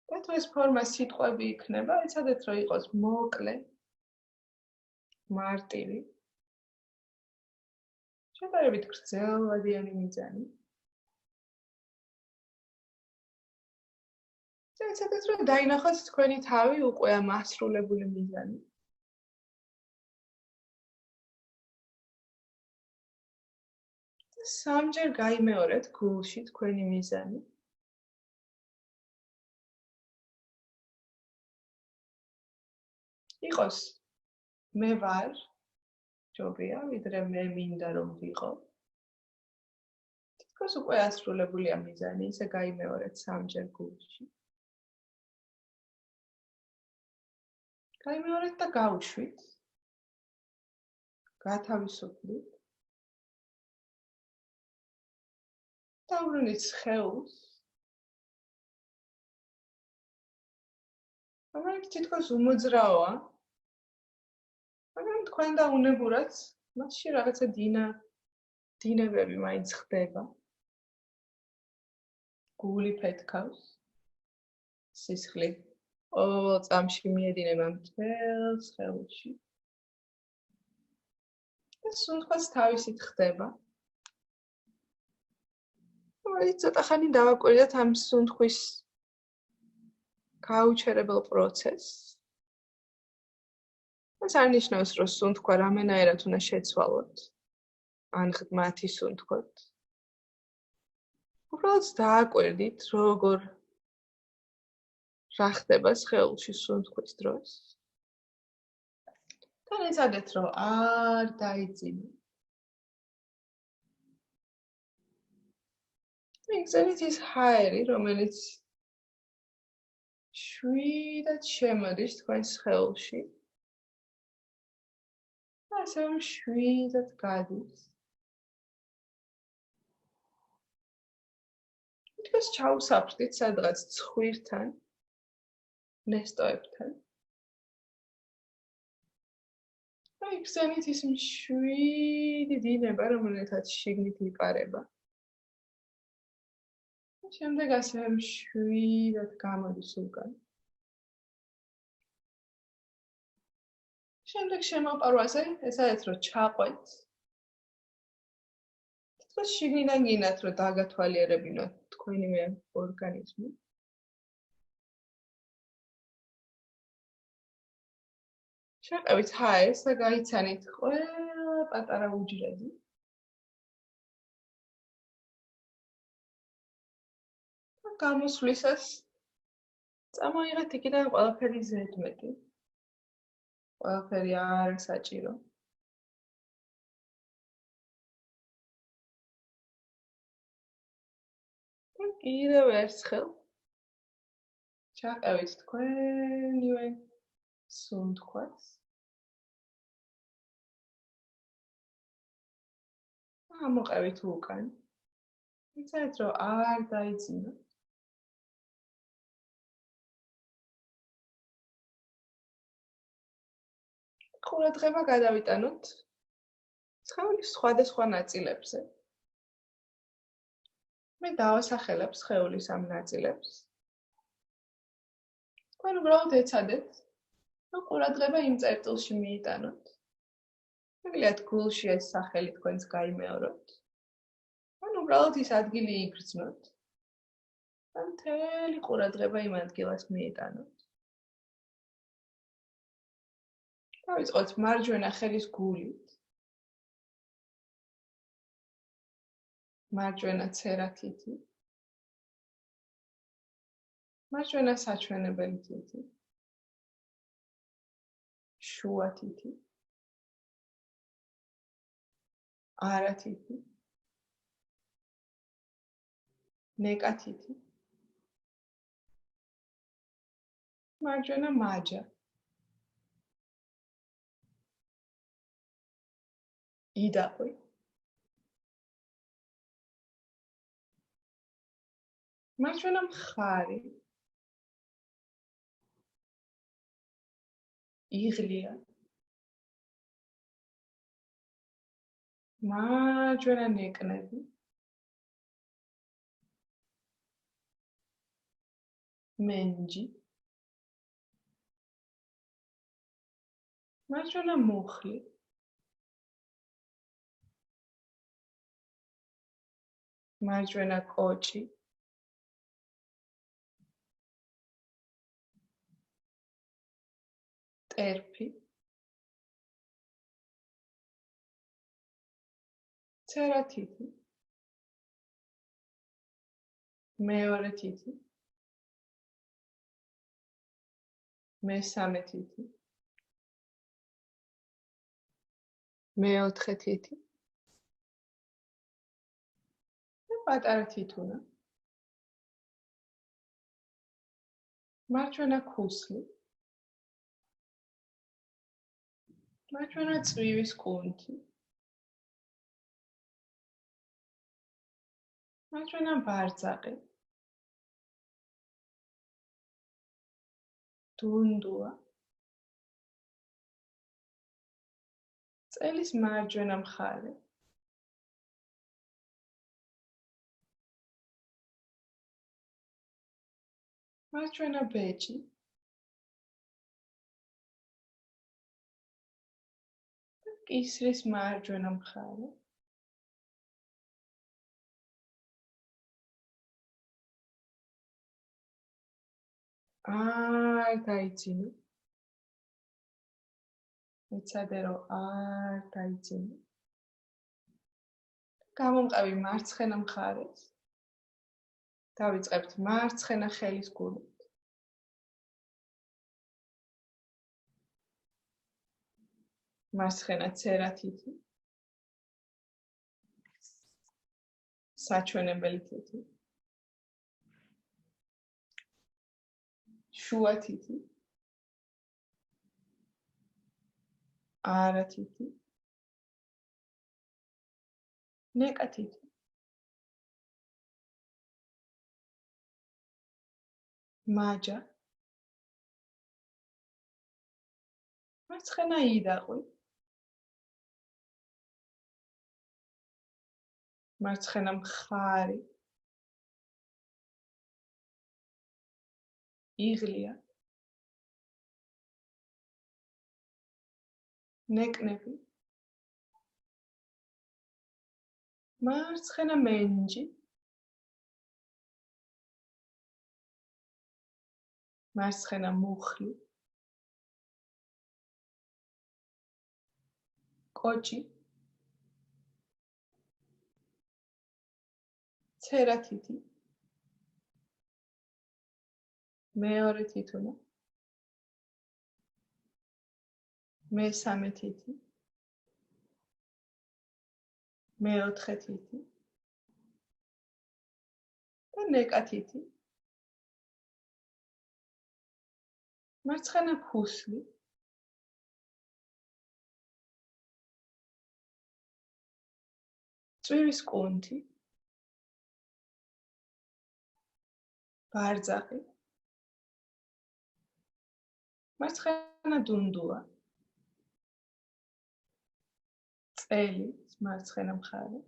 Speaker 1: და თუ ეს ფორმა სიტყვები იქნება, იცადეთ რომ იყოს მოკლე, მარტივი. შედარებით გრძელვადიანი მიზანი. და იცადეთ რომ დაინახოთ თქვენი თავი უკვე ამ ასრულებული მიზანი. და სამჯერ გაიმეორეთ გულში თქვენი მიზანი. იყოს მე ვარ ჯობია, ვიდრე მე მინდა რომ ვიყო. თითქოს უკვე ასრულებულია მიზანი, ისე გაიმეორეთ სამჯერ გულში. გაიმეორეთ და გაუშვით. გათავისუფლით. დაუბრუნდით სხეულს. რომელიც თითქოს უმოძრაოა. მაგრამ თქვენ და უნებურად მასში რაღაცა დინებები მაინც ხდება. გული ფეთქავს. სისხლი ყოველ წამში მიედინება მთელ სხეულში. და სუნთქვაც თავისით ხდება. რომელიც ცოტა ხანი დავაკვირდეთ ამ სუნთქვის გაუჩერებელ პროცესს. ეს არ ნიშნავს, რომ სუნთქვა რამენაირად უნდა შეცვალოთ. ან ღმათი სუნთქვათ. უბრალოდ დააკვირდით, როგორ რა ხდება სხეულში სუნთქვის დროს. და ეცადეთ, რომ არ დაიძინოთ. მიგზავნით ის ჰაერი, რომელიც შვიდად შემოდის თქვენ სხეულში. და ასე შვიდად გადის. თითქოს ჩაუსაფრთხით სადღაც ცხვირთან, ნესტოებთან. და იგზავნით ის მშვიდი დინება, რომელთაც შიგნით იპარება. შემდეგ ასე მშვიდად გამოდის უკან. შემდეგ შემოპარვაზე ეცადეთ რომ ჩაყვეთ. თითქოს შიგნიდან გინდათ რომ დაგათვალიერებინოთ თქვენივე ორგანიზმი. შეყევით ჰაერს და გაიცანით ყველა პატარა უჯრედი. გამოსვლისას წამოიღეთ იქიდან ყველაფერი ზედმეტი. ყველაფერი არასაჭირო. და კიდევ ერთხელ ჩაყევით თქვენივე სუნთქვას. ამოყევით უკან. იცით რომ არ დაიძინოთ. ყურადღება გადავიტანოთ სხეულის სხვადასხვა ნაწილებზე. მე დავასახელებ სხეულის ამ ნაწილებს. თქვენ უბრალოდ ეცადეთ, რომ ყურადღება იმ წერტილში მიიტანოთ. მოგილიათ გულში ეს სახელი თქვენს გაიმეოროთ. ან უბრალოდ ის ადგილი იგრძნოთ. ან მთელი ყურადღება იმ ადგილას მიიტანოთ. დავიწყოთ მარჯვენა ხელის გულით. მარჯვენა ცერათითი. მარჯვენა საჩვენებელი თითი. შუა თითი. არა თითი. ნეკა თითი. მარჯვენა მაჯა. იდაყვი. მარჯვენა მხარი. იღლია. მარჯვენა ნეკნები. მენჯი. მარჯვენა მუხლი. მარჯვენა კოჭი. ტერფი. ცერათითი. მეორე თითი. მესამე თითი. მეოთხე თითი. პატარა თითუნა. მარჯვენა ქუსლი. მარჯვენა წვივის კუნთი. მარჯვენა ბარძაყი. დუნდუა. წელის მარჯვენა მხარე. მარჯვენა ბეჭი. კისრის მარჯვენა მხარე. არ დაიძინო. ეცადე რომ არ დაიძინო. გამომყევი მარცხენა მხარეს. დავიწყებთ მარცხენა ხელის გულით. მარცხენა ცერათითი. საჩვენებელი თითი. შუა თითი. არა თითი. ნეკა თითი. მაჯა. მარცხენა იდაყვი. მარცხენა მხარი. იღლია. ნეკნები. მარცხენა მენჯი. მარცხენა მუხლი. კოჭი. ცერათითი. მეორე თითუნა. მესამე თითი. მეოთხე თითი. და ნეკა თითი. მარცხენა ქუსლი. წვივის კუნთი. ბარძაღი. მარცხენა დუნდულა. წელი, მარცხენა მხარე.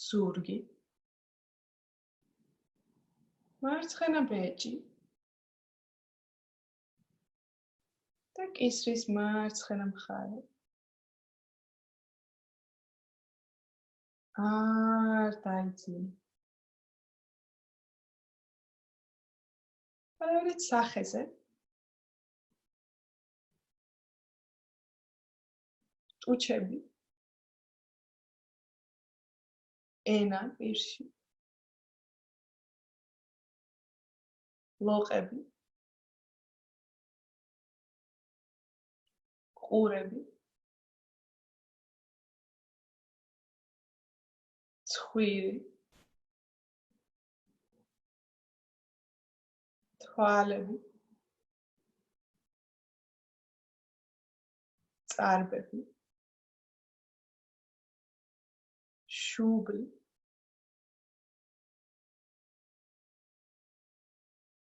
Speaker 1: ზურგი. მარცხენა ბეჭი. და კისრის მარცხენა მხარე. არ დაიძინე. პარალელით სახეზე. ტუჩები. ენა პირში. ლოყები. ყურები. ცხვირი. თვალები. წარბები. შუბლი.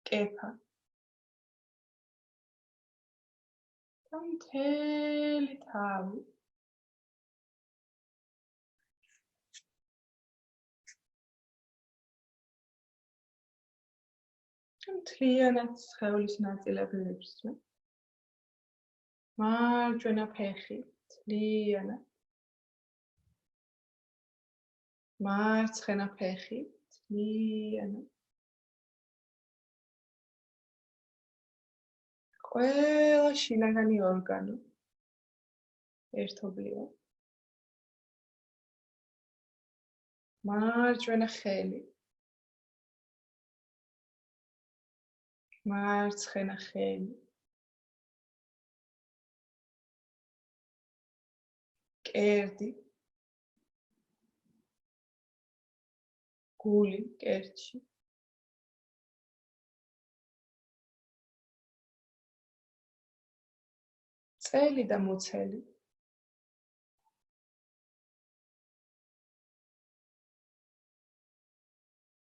Speaker 1: კეფა. და მთელი თავი. მთლიანად სხეულის ნაწილები ვიფსვე. მარჯვენა ფეხი მთლიანად. მარცხენა ფეხი მთლიანად. ყველა შინაგანი ორგანო ერთობლივად. მარჯვენა ხელი. მარცხენა ხელი. კერდი. გული კერდში. წელი და მუცელი.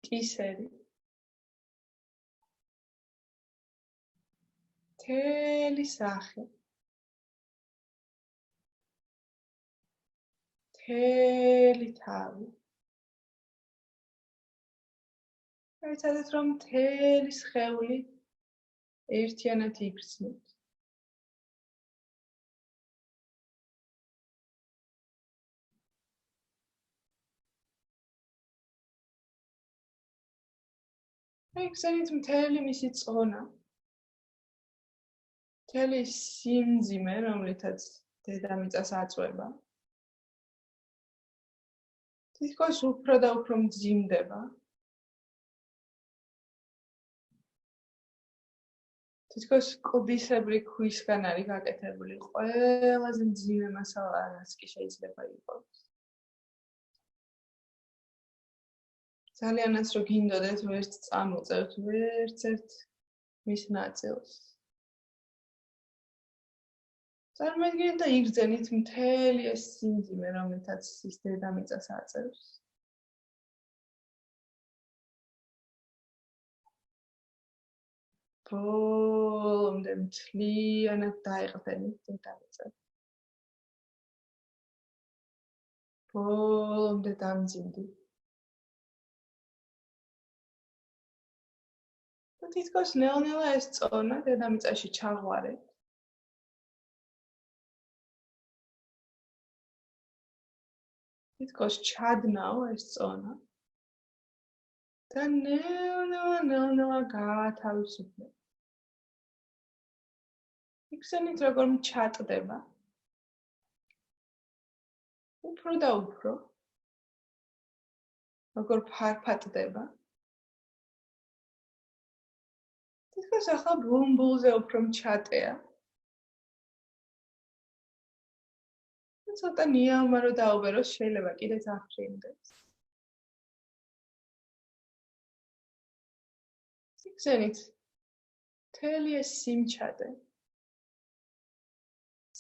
Speaker 1: კისერი. მთელი სახე. მთელი თავი. ეცადეთ რომ მთელი სხეული ერთიანად იგრძნოთ. ეგზენით მთელი მისი წონა. მთელი სიმძიმე, რომლითაც დედამიწას აწვება. თითქოს უფრო და უფრო მძიმდება. თითქოს კლდისებრი ქვისგან არის გაკეთებული. ყველაზე მძიმე მასალა რაც კი შეიძლება იყოს. ძალიანაც რო გინდოდეთ ვერც წამოწევთ ვერცერთ მის ნაწილს. წარმოიდგინეთ და იგრძენით მთელი ეს სიმძიმე, რომელთაც ის დედამიწას აწევს. ბოლომდე მთლიანად დაეყრდნით დედამიწას. ბოლომდე დამძიმდით. და თითქოს ნელ-ნელა ეს წონა დედამიწაში ჩაღვარეთ. თითქოს ჩადნაო ეს წონა. და ნელ-ნელა გაათავისუფლეთ. იგრძენით როგორ ჩატდება. უფრო და უფრო. როგორ ფარფატდება. თითქოს ახლა ბუმბულზე უფრო ჩატეა. ცოტა ნიავმა რო დაუბეროს, შეიძლება კიდეც აფრინდეს. იგრძენით მთელი ეს სიმჩადე.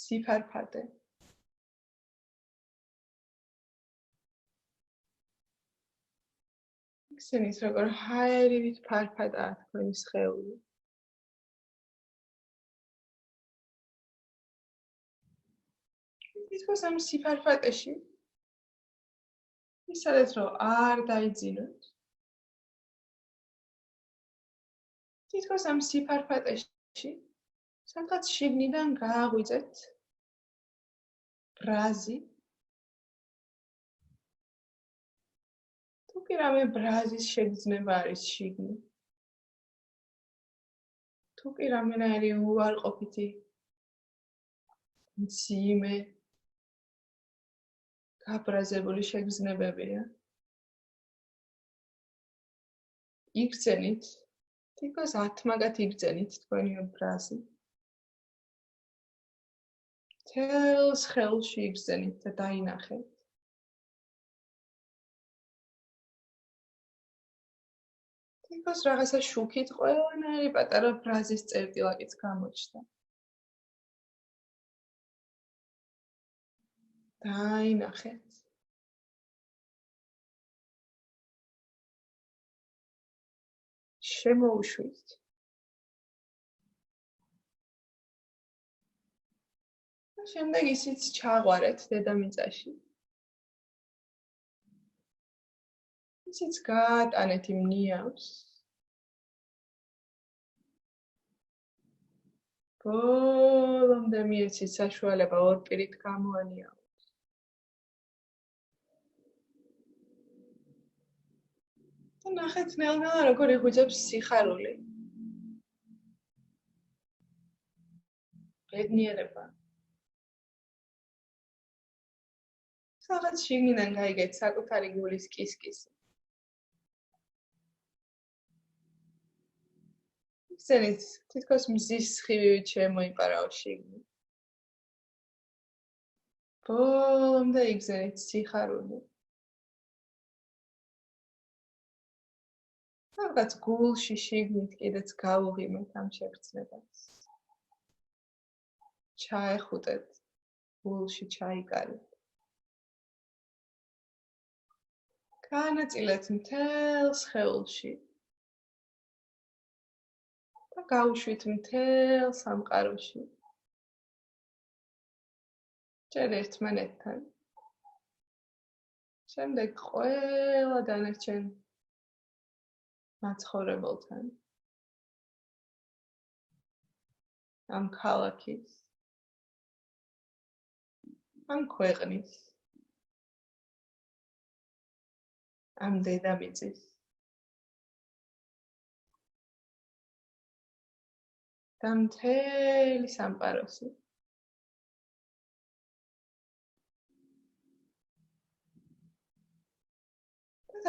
Speaker 1: სიფარფატე. იქცენით როგორ ჰაერით ფარფადაა თქვენი სხეული. თითქოს ამ სიფარფატეში ისედაც რომ არ დაიძინოთ. თითქოს ამ სიფარფატეში სადღაც შიგნიდან გააღვიძეთ ბრაზი. თუ კი რამე ბრაზის შეგრძნება არის შიგნით. თუ კი რამენაირი უარყოფითი მძიმე გაბრაზებული შეგრძნებებია. იგრძენით, თითქოს 10 მაგათ იგრძენით თქვენი ბრაზი. მთელ სხეულში იგრძენით და დაინახეთ. თითქოს რაღაცა შუქით ყველანაირი პატარა ბრაზის წერტილაკიც გამოჩნდა. დაინახეთ. შემოუშვით. შემდეგ ისიც ჩაღვარეთ დედამიწაში. ისიც გაატანეთ იმ ნიავს. ბოლომდე მიეცით საშუალება ორ პირით გამოანიავოთ. და ნახეთ ნელ-ნელა როგორ იღვიძებს სიხარული. ბედნიერება. სადღაც შიგნიდან გაიგეთ საკუთარი გულის კისკისი. იგრძენით, თითქოს მზის სხივივით შემოიპარაო შიგნით. ბოლომდე იგრძენით სიხარული. სადღაც გულში შიგნით კიდეც გავუღიმეთ ამ შეგრძნებას. ჩაეხუტეთ, გულში ჩაიკარეთ. განაწილეთ მთელ სხეულში და გაუშვით მთელ სამყაროში. ჯერ ერთმანეთთან. შემდეგ ყველა დანარჩენ მაცხოვრებელთან. ამ ქალაქის, ამ ქვეყნის, ამ დედამიწის და მთელი სამყაროსი.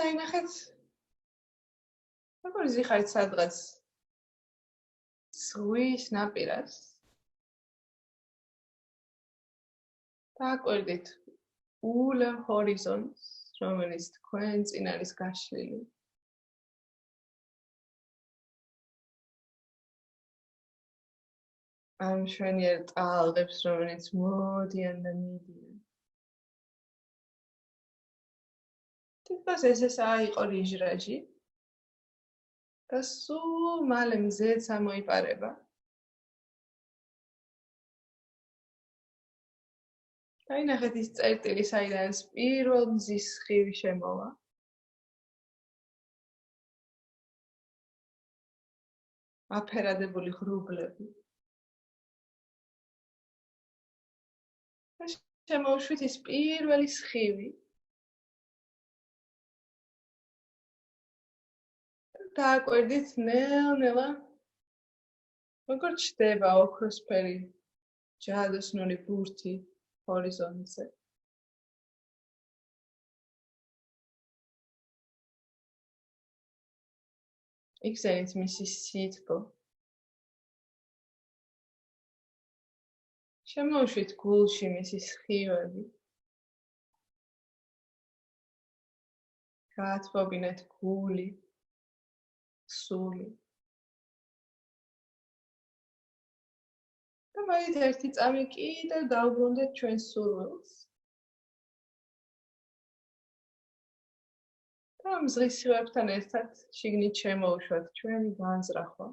Speaker 1: დაინახეთ, როგორ ზიხარით სადღაც ზღვის ნაპირას. დააკვირდით ულევ ჰორიზონტს, რომელიც თქვენ წინ არის გაშლილი. ამ მშვენიერ ტალღებს, რომელიც მოდიან და მიდიან. თითქოს ესაა იყო რიჟრაჟი და სულ მალე მზეც ამოიპარება. დაინახეთ ის წერტილი, საიდანაც პირველ მზის სხივი შემოვა. აფერადებული ღრუბლები. შემოუშვით ის პირველი სხივი. დააკვირდით ნელ-ნელა როგორ ჩდება ოქროსფერი ჯადოსნური ბურთი ჰორიზონტზე. იგრძენით მისი სითბო. შემოუშვით გულში მისი სხივები. გაათბობინეთ გული, სული. და მოით ერთი წამი კიდევ დაუბრუნდეთ ჩვენს სურვილს. და მზღისივებთან ერთად შიგნით შემოუშვათ ჩვენი განზრახვა.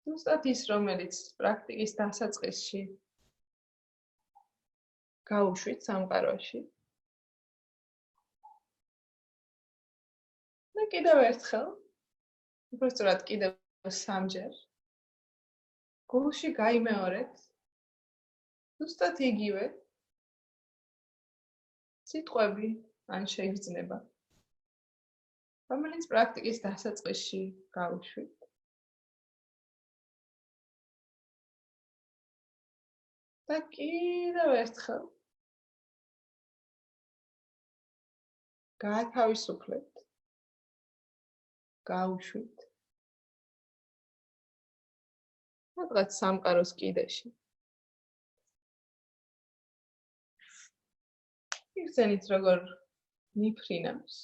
Speaker 1: ზუსტად ის, რომელიც პრაქტიკის დასაწყისში გაუშვით სამყაროში. და კიდევ ერთხელ, უბრალოდ კიდევ სამჯერ გულში გაიმეორეთ ზუსტად იგივე სიტყვები ან შეგრძნება, რომელიც პრაქტიკის დასაწყისში გაუშვით. და კიდევ ერთხელ გაათავისუფლებთ, გაუშვით. რაღაც სამყაროს კიდეში. იგრძენით როგორ მიფრინავს.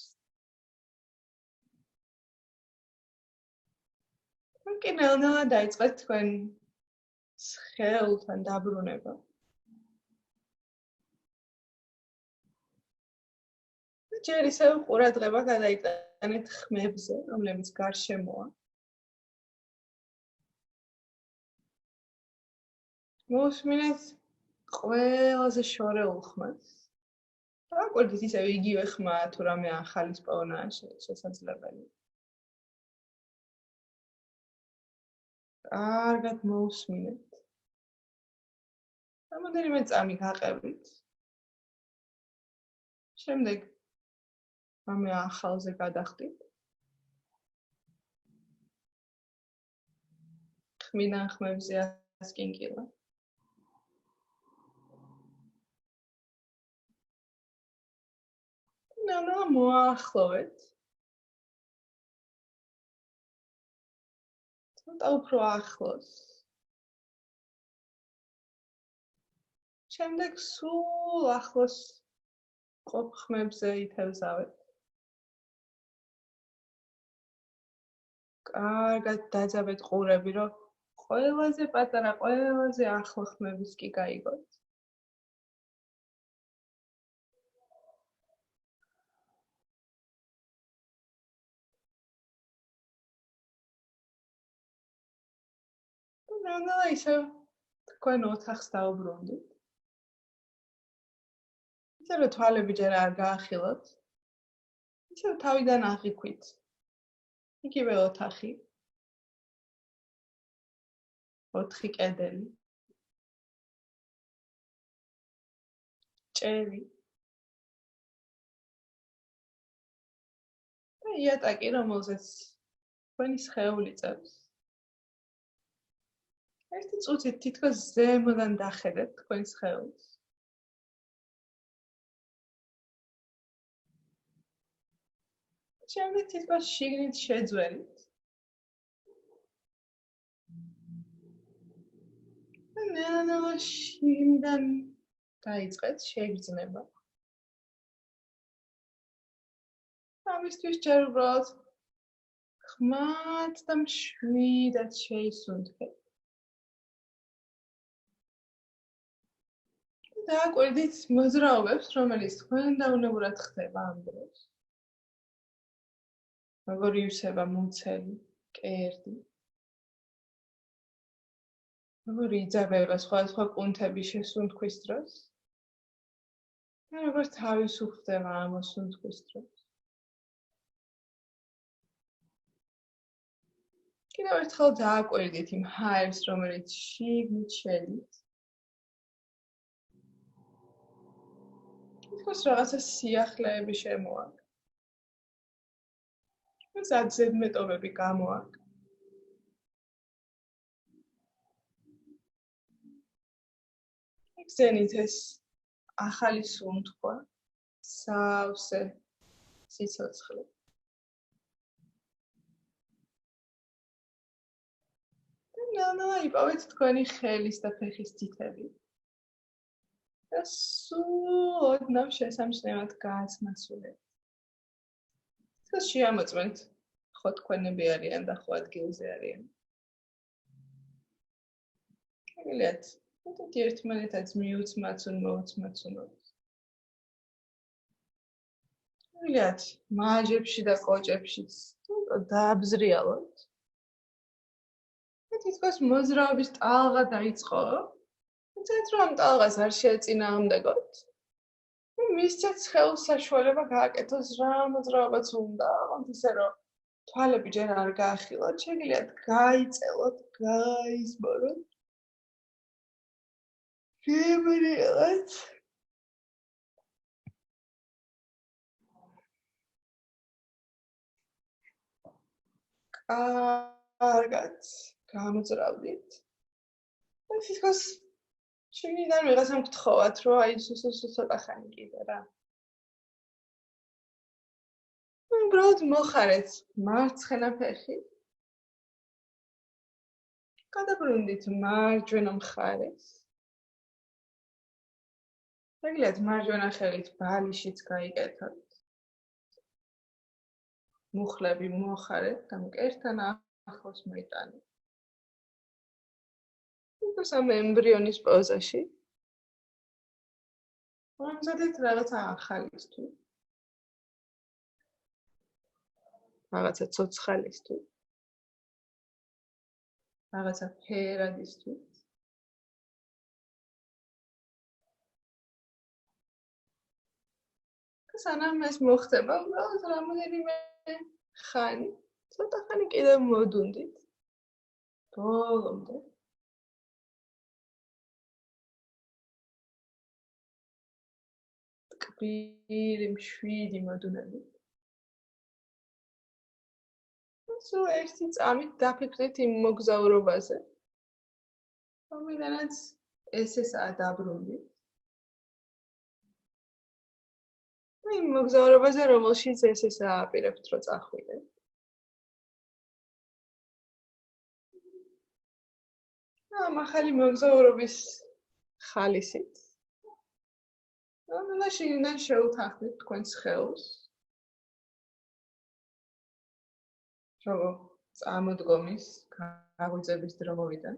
Speaker 1: კი ნელ-ნელა დაიწყეთ თქვენ სხეულთან დაბრუნება. ჯერ ისევ ყურადღება გადაიტანეთ ხმებზე, რომლებიც გარშემოა. მოусმინეთ ყველაზე შორეულ ხმას. აკვირდით ისევ იგივე ხმა, თუ რამე ახალის პოვნაა შესაძლებელი. კარგად მოусმინეთ. რამოდენიმე წამი გაყევით. შემდეგ რამე ახალზე გადახდით. ხმიდან ხმებზე ასკინკილა. ნანა მოახლოვეთ. ცოტა უფრო ახლოს. შემდეგ სულ ახლოს ყოფ ხმებზე ითევზავეთ. კარგად დაძაბეთ ყურები, რომ ყველაზე პატარა, ყველაზე ახლო ხმების კი გაიგოთ. ნელა ისევ თქვენ ოთახს დაუბრუნდით. ისევ რომ თვალები ჯერ არ გაახილოთ. ისევ თავიდან აღიქვით. იგივე ოთახი. 4 კედელი. ჭერი. და იატაკი, რომელზეც თქვენი სხეული წევს. ერთი წუთით თითქოს ზემოდან დახედეთ თქვენ სხეულს. შემდეგ თითქოს შიგნით შეძველით. და ნელა შიგნიდან დაიწყეთ შეგრძნება. ამისთვის ჯერ უბრალოდ ხმად და მშვიდად შეისუნთქეთ. დააკვირდით მოძრაობებს, რომელიც თქვენ დაუნებურად ხდება ამ დროს. როგორ ივსება მუცელი, კერძი. როგორ იძაბება სხვადასხვა კუნთების შესუნთქვის დროს. და როგორ თავისუფლდება ამოსუნთქვის დროს. კიდევ ერთხელ დააკვირდით იმ ჰაერს, რომელიც შიგნით შედის. თითქოს რაღაცა სიახლეები შემოაქვს. ზედმეტობები გამოაქვს. იგრძენით ეს ახალი სუნთქვა, სავსე სიცოცხლე. ნელა იპოვეთ თქვენი ხელის და ფეხის თითები. და სულ ოდნავ შესამჩნევად გააცმასულეთ. თქოს შეამოწმეთ, ხო თქვენები არიან და ხო ადგილზე არიან. მოგილიათ, მოდით ერთმანეთაც მიუცმაცუნ, მოუცმაცუნოთ. მიგეთ მაჟებში და კოჭებშიც დააბზრიალოთ. თითქოს მოძრაობის ტალღა დაიწყო. თუმცა რომ ტალღას არ შეეწინააღმდეგოთ. მისცეთ სხეულს საშუალება გააკეთოს რა მოძრაობაც უნდა. ისე რომ თვალები ჯერ არ გაახილოთ, შეგიძლიათ გაიწელოთ, გაიზმოროთ. შემრიალეთ. კარგად გამოძრავდით. თითქოს შეგიძლიათ ვიღაცამ გთხოვათ, რომ აი ცოტა ხანი კიდე რა. უბრალოდ მოხარეთ მარცხენა ფეხი. გადაბრუნდით მარჯვენა მხარეს. შეგიძლიათ მარჯვენა ხელით ბალიშიც გაიკეთოთ. მუხლები მოხარეთ და მკერდთან ახლოს მოიტანეთ. ეს ამ ემბრიონის პოზაში. მომზადეთ რაღაცა ახალისთვის. რაღაცა ცოცხალისთვის. რაღაცა ფერადისთვის. სანამ ეს მოხდება, უბრალოდ რამოდენიმე ხანი, ცოტა ხანი კიდევ მოდუნდით. ბოლომდე. ტკბილი, მშვიდი მოდუნებით. სულ ერთი წამით დაფიქრდით იმ მოგზაურობაზე. რომელიდანაც ესაა დაბრუნდით. იმ მოგზაურობაზე, რომელშიც ესაა აპირებთ, რომ წახვიდეთ. ამ ახალი მოგზაურობის ხალისით. და შიგნიდან შეუთანხმდით თქვენ სხეულს. რომ წამოდგომის გაღვიძების დრო მოვიდა.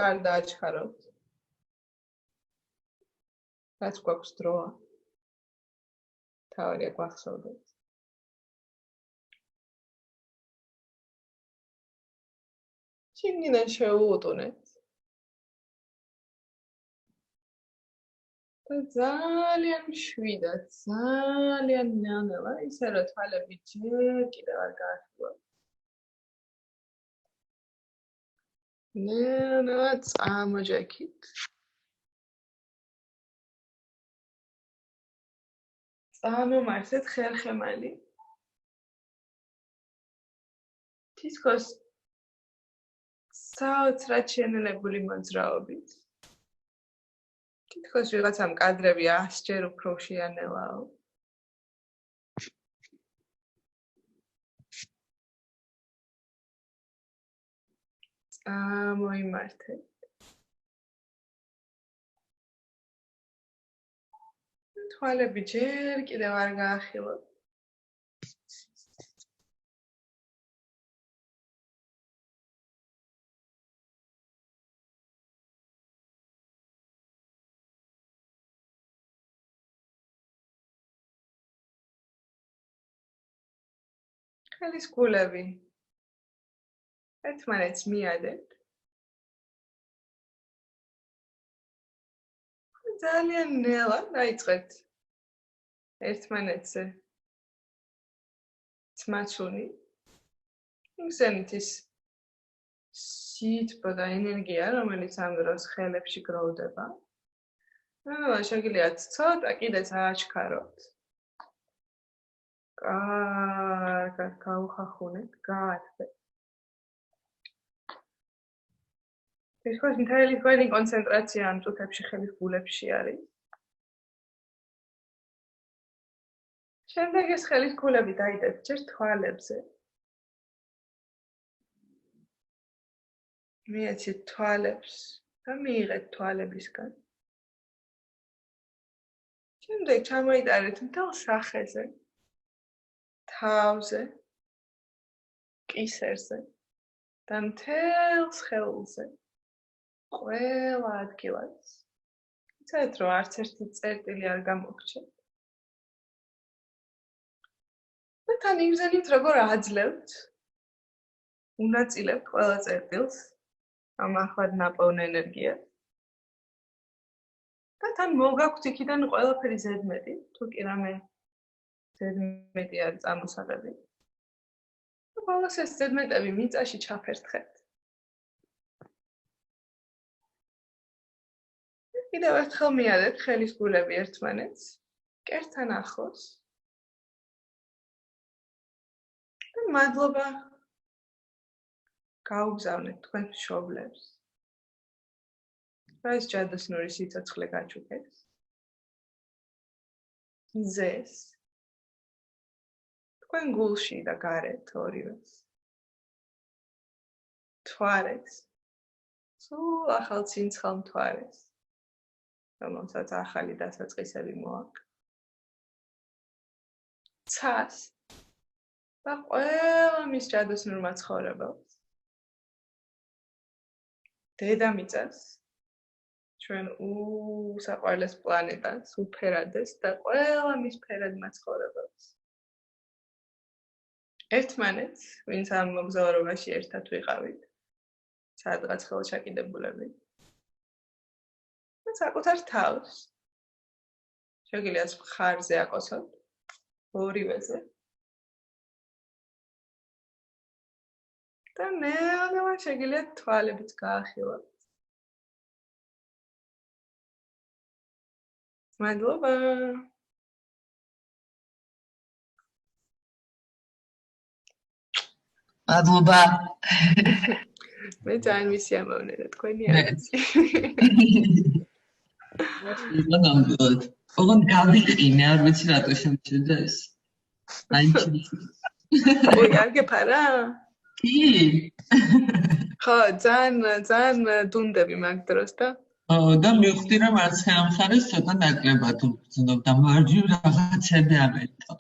Speaker 1: არ დააჩქაროთ. რაც გვაქვს დროა. თავარია გვახსოვდეთ. შიგნიდან შეუუტუნეთ. და ძალიან მშვიდად, ძალიან ნელ-ნელა, ისე რომ თვალები ჯერ კიდევ არ გაახილოთ. ნელ-ნელა წამოჯექით. წამომართეთ ხერხემალი. თითქოს საოცრად შენელებული მოძრაობით. თითქოს ვიღაცამ კადრები 100 ჯერ უფრო შეანელაო. წამოიმართეთ. თვალები ჯერ კიდევ არ გაახილოთ. ხელის გულები ერთმანეთს მიადეთ. ძალიან ნელა დაიწყეთ ერთმანეთზე ცმაცუნი. იმსენით ის სითბო და ენერგია, რომელიც ამ დროს ხელებში გროვდება. შეგიძლიათ ცოტა კიდეც ააჩქაროთ. კარგად გაუხახუნეთ, გაათბეთ. თითქოს მთელი თქვენი კონცენტრაცია ამ წუთებში ხელის გულებში არის. შემდეგ ეს ხელის გულები დაიდეთ ჯერ თვალებზე. მიეცით თვალებს და მიიღეთ თვალებისგან. შემდეგ ჩამოიტანეთ მთელ სახეზე, თავზე, კისერზე და მთელ სხეულზე. ყველა ადგილას. იცით რომ არც ერთი წერტილი არ გამოგჩეთ. და თან იგრძენით როგორ აძლევთ უნაწილებთ ყველა წერტილს ამ ახლად ნაპოვნ ენერგიას და თან მოგაქვთ იქიდან ყველაფერი ზედმეტი თუ კი რამე ზედმეტი არის წარმოსაღები და ბოლოს ეს ზედმეტები მიწაში ჩაფერთხეთ კიდევ ერთხელ მიადეთ ხელის გულები ერთმანეთს კერთან ახლოს და მადლობა გაუგზავნეთ თქვენ მშობლებს რა ის ჯადოსნური სიცოცხლე გაჩუქეს ზეს თქვენ გულში და გარეთ ორივეს თვარეს სულ ახალ ცინცხალ მთვარეს რომელსაც ახალი დასაწყისები მოაქვს ცას და ყველა მის ჯადოსნურ მაცხოვრებელს დედამიწას ჩვენ უსაყვარლეს პლანეტას უფერადეს და ყველა მის ფერად მაცხოვრებელს ერთმანეთს ვინც ამ მოგზაურობაში ერთად ვიყავით სადღაც ხელშეკიდებულები და საკუთარ თავს შეგიძლიათ მხარზე აკოცოთ ორივეზე და ნელა შეგიძლიათ თვალებიც გაახილოთ მადლობა
Speaker 2: მადლობა
Speaker 1: მე ძალიან მისიამოვნე და თქვენი არიცი
Speaker 2: ნამდვილად ოღონდ გავიყინე არ ვიცი რატო შემჩნდა ეს
Speaker 1: ოი არ გეფარა
Speaker 2: კი
Speaker 1: ხო ძალიან დუნდები მაგ დროს და
Speaker 2: და მივხვდი რომ არც ამ ხარეს ცოტა ნაკლებად ვგრძნობ და მარჯვ რაღაცები ამეთო